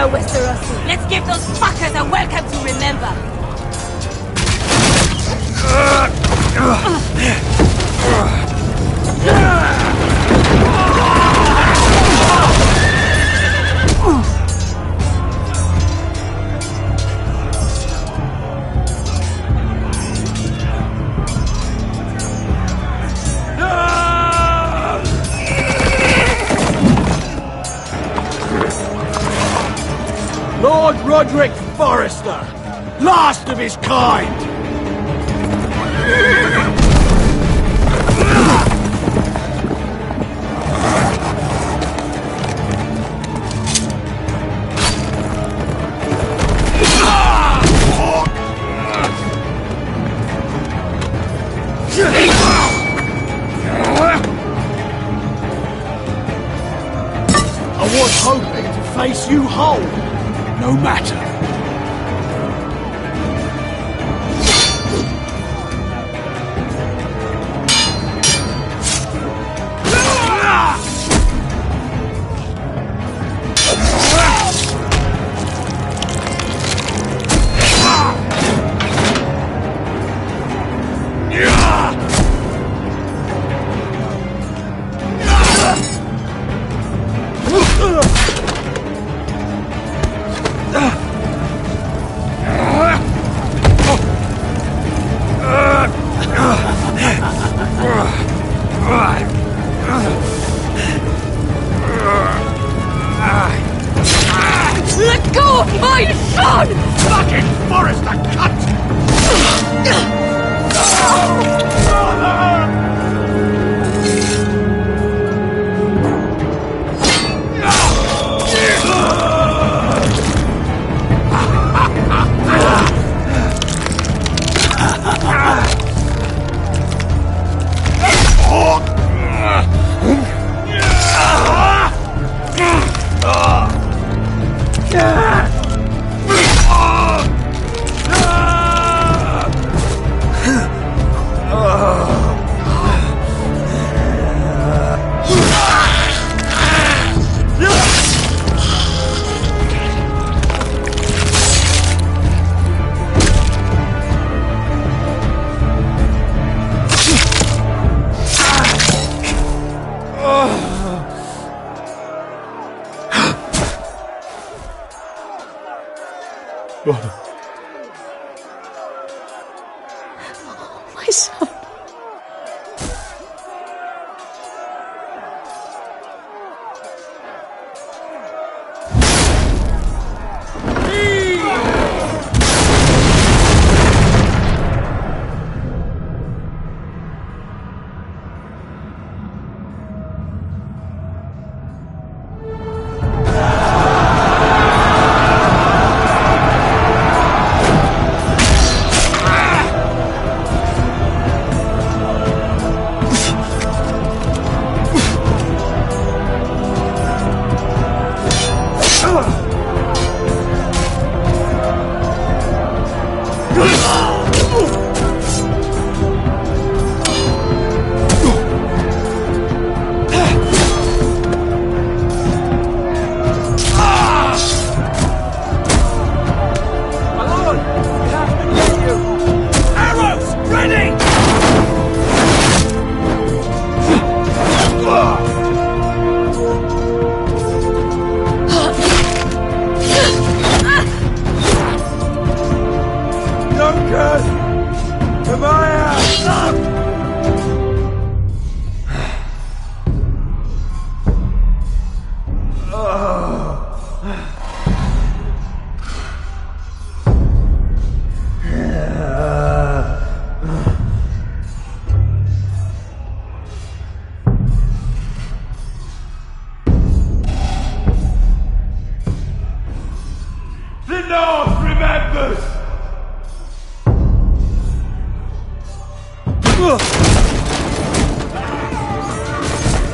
Westerosi. Let's give those fuckers a welcome to remember. Lord Roderick Forrester, last of his kind! I was hoping to face you whole. No matter. Let go of my son! Fucking Forrester, cunt! My son.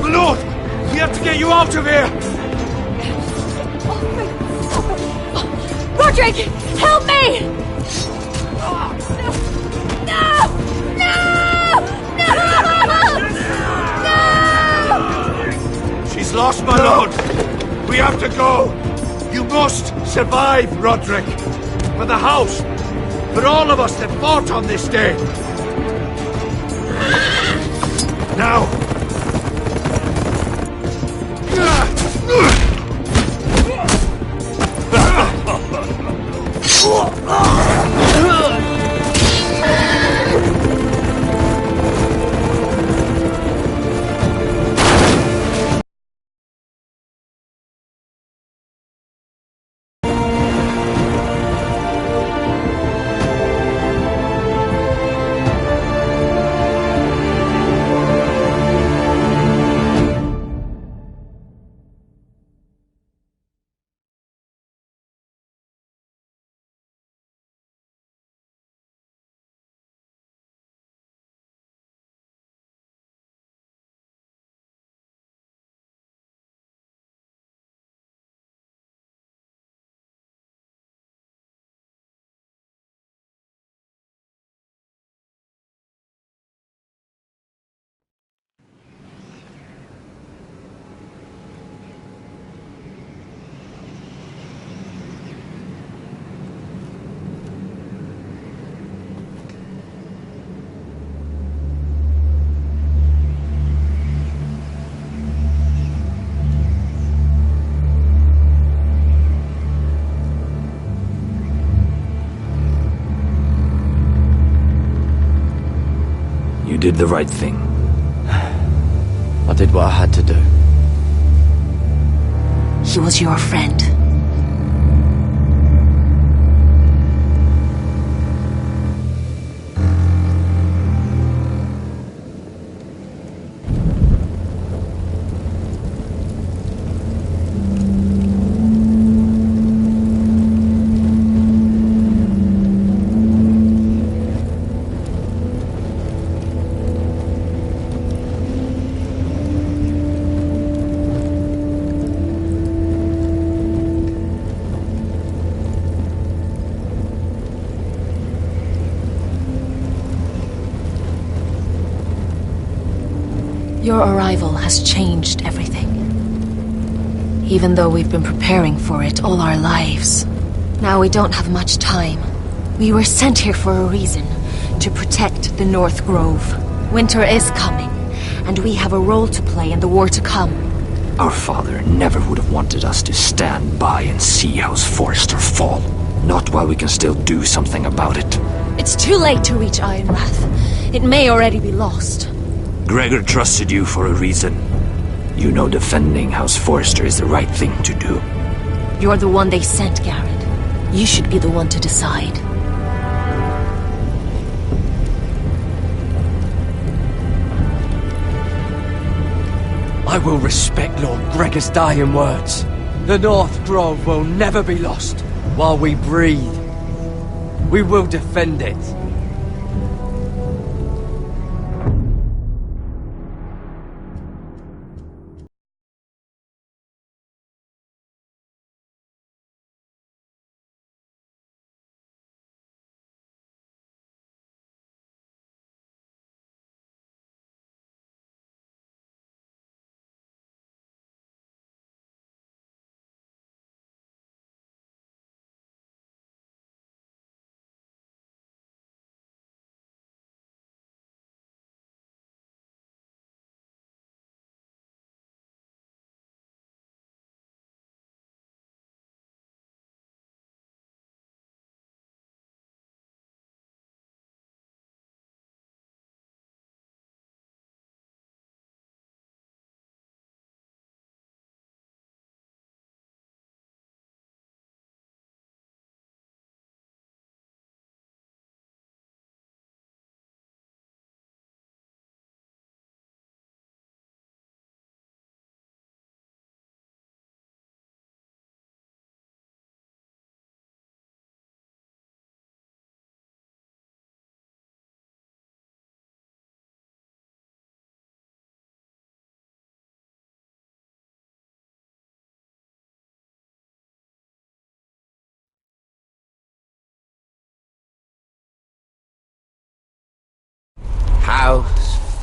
My lord! We have to get you out of here! Roderick, help me! No! She's lost, my lord! We have to go! You must survive, Roderick! For the house! For all of us that fought on this day! Now! You did the right thing. I did what I had to do. He was your friend. Your arrival has changed everything. Even though we've been preparing for it all our lives. Now we don't have much time. We were sent here for a reason. To protect the North Grove. Winter is coming, and we have a role to play in the war to come. Our father never would have wanted us to stand by and see House Forrester fall. Not while we can still do something about it. It's too late to reach Ironrath. It may already be lost. Gregor trusted you for a reason. You know defending House Forrester is the right thing to do. You're the one they sent, Garrett. You should be the one to decide. I will respect Lord Gregor's dying words. The North Grove will never be lost while we breathe. We will defend it.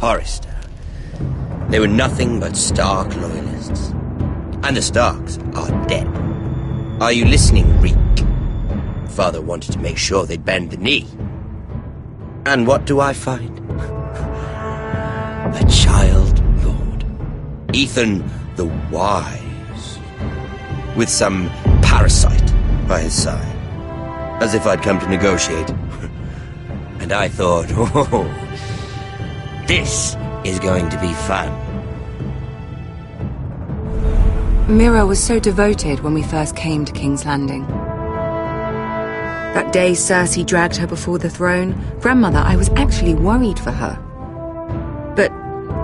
Forrester. They were nothing but Stark loyalists. And the Starks are dead. Are you listening, Reek? Father wanted to make sure they'd bend the knee. And what do I find? A child lord. Ethan the Wise. With some parasite by his side. As if I'd come to negotiate. And I thought, oh, this is going to be fun. Mira was so devoted when we first came to King's Landing. That day Cersei dragged her before the throne, Grandmother, I was actually worried for her. But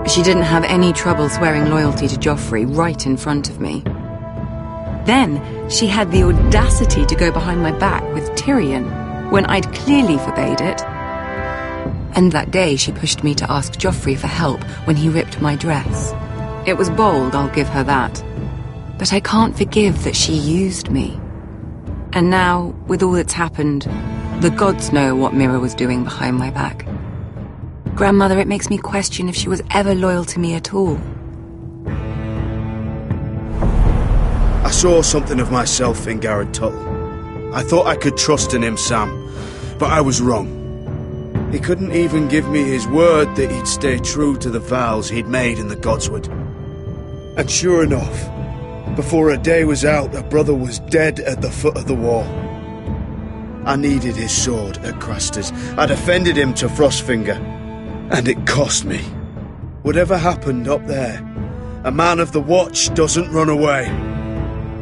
she didn't have any trouble swearing loyalty to Joffrey right in front of me. Then she had the audacity to go behind my back with Tyrion when I'd clearly forbade it. And that day she pushed me to ask Joffrey for help when he ripped my dress. It was bold, I'll give her that. But I can't forgive that she used me. And now, with all that's happened, the gods know what Mira was doing behind my back. Grandmother, it makes me question if she was ever loyal to me at all. I saw something of myself in Garrett Tuttle. I thought I could trust in him, Sam, but I was wrong. He couldn't even give me his word that he'd stay true to the vows he'd made in the Godswood. And sure enough, before a day was out, a brother was dead at the foot of the wall. I needed his sword at Craster's. I defended him to Frostfinger, and it cost me. Whatever happened up there, a man of the Watch doesn't run away.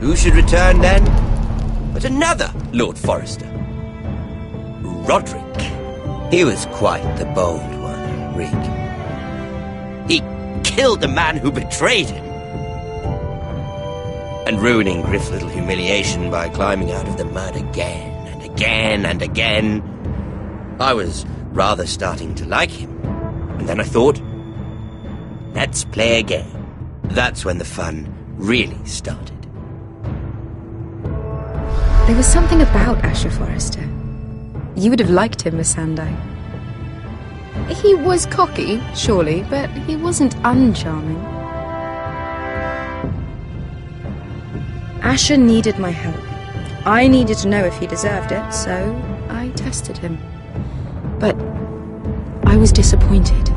Who should return then? But another Lord Forrester. Roderick. He was quite the bold one, Reek. He killed the man who betrayed him. And ruining Griff's little humiliation by climbing out of the mud again and again and again. I was rather starting to like him. And then I thought, let's play a game. That's when the fun really started. There was something about Asher Forrester. You would have liked him, Miss Sandai. He was cocky, surely, but he wasn't uncharming. Asher needed my help. I needed to know if he deserved it, so I tested him. But I was disappointed.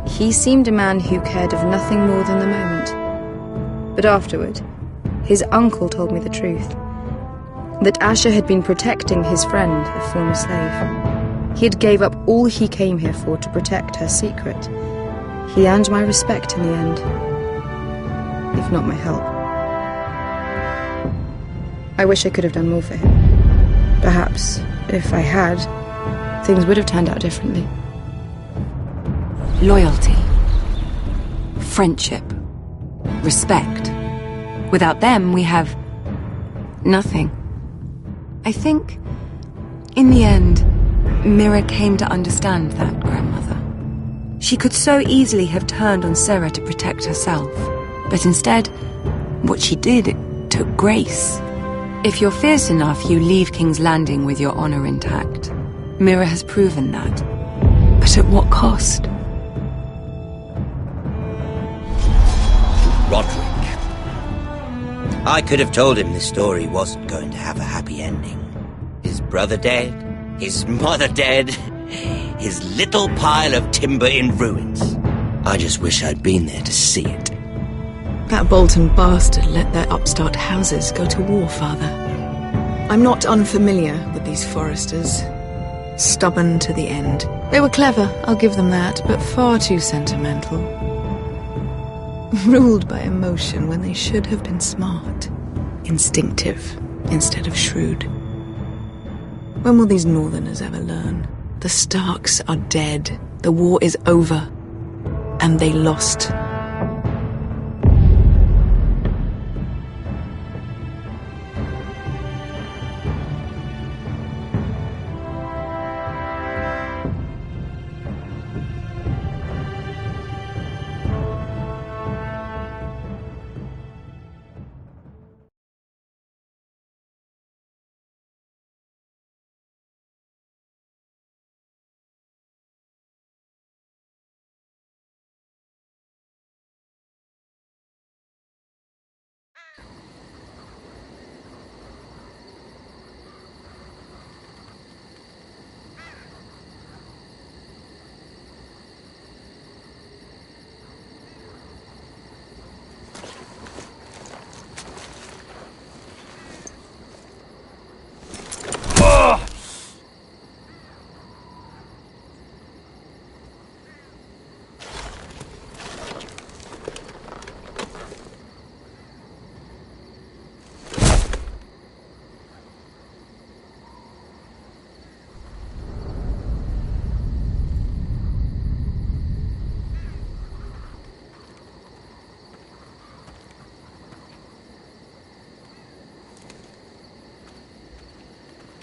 He seemed a man who cared of nothing more than the moment. But afterward, his uncle told me the truth. That Asher had been protecting his friend, a former slave. He had gave up all he came here for to protect her secret. He earned my respect in the end, if not my help. I wish I could have done more for him. Perhaps, if I had, things would have turned out differently. Loyalty. Friendship. Respect. Without them, we have nothing. I think, in the end, Mira came to understand that, Grandmother. She could so easily have turned on Sarah to protect herself, but instead, what she did, it took grace. If you're fierce enough, you leave King's Landing with your honor intact. Mira has proven that. But at what cost? Roderick. I could have told him this story wasn't going to have a happy ending. His brother dead, his mother dead, his little pile of timber in ruins. I just wish I'd been there to see it. That Bolton bastard let their upstart houses go to war, Father. I'm not unfamiliar with these Forresters. Stubborn to the end. They were clever, I'll give them that, but far too sentimental. Ruled by emotion when they should have been smart. Instinctive instead of shrewd. When will these Northerners ever learn? The Starks are dead. The war is over. And they lost.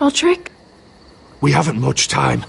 Roderick? We haven't much time.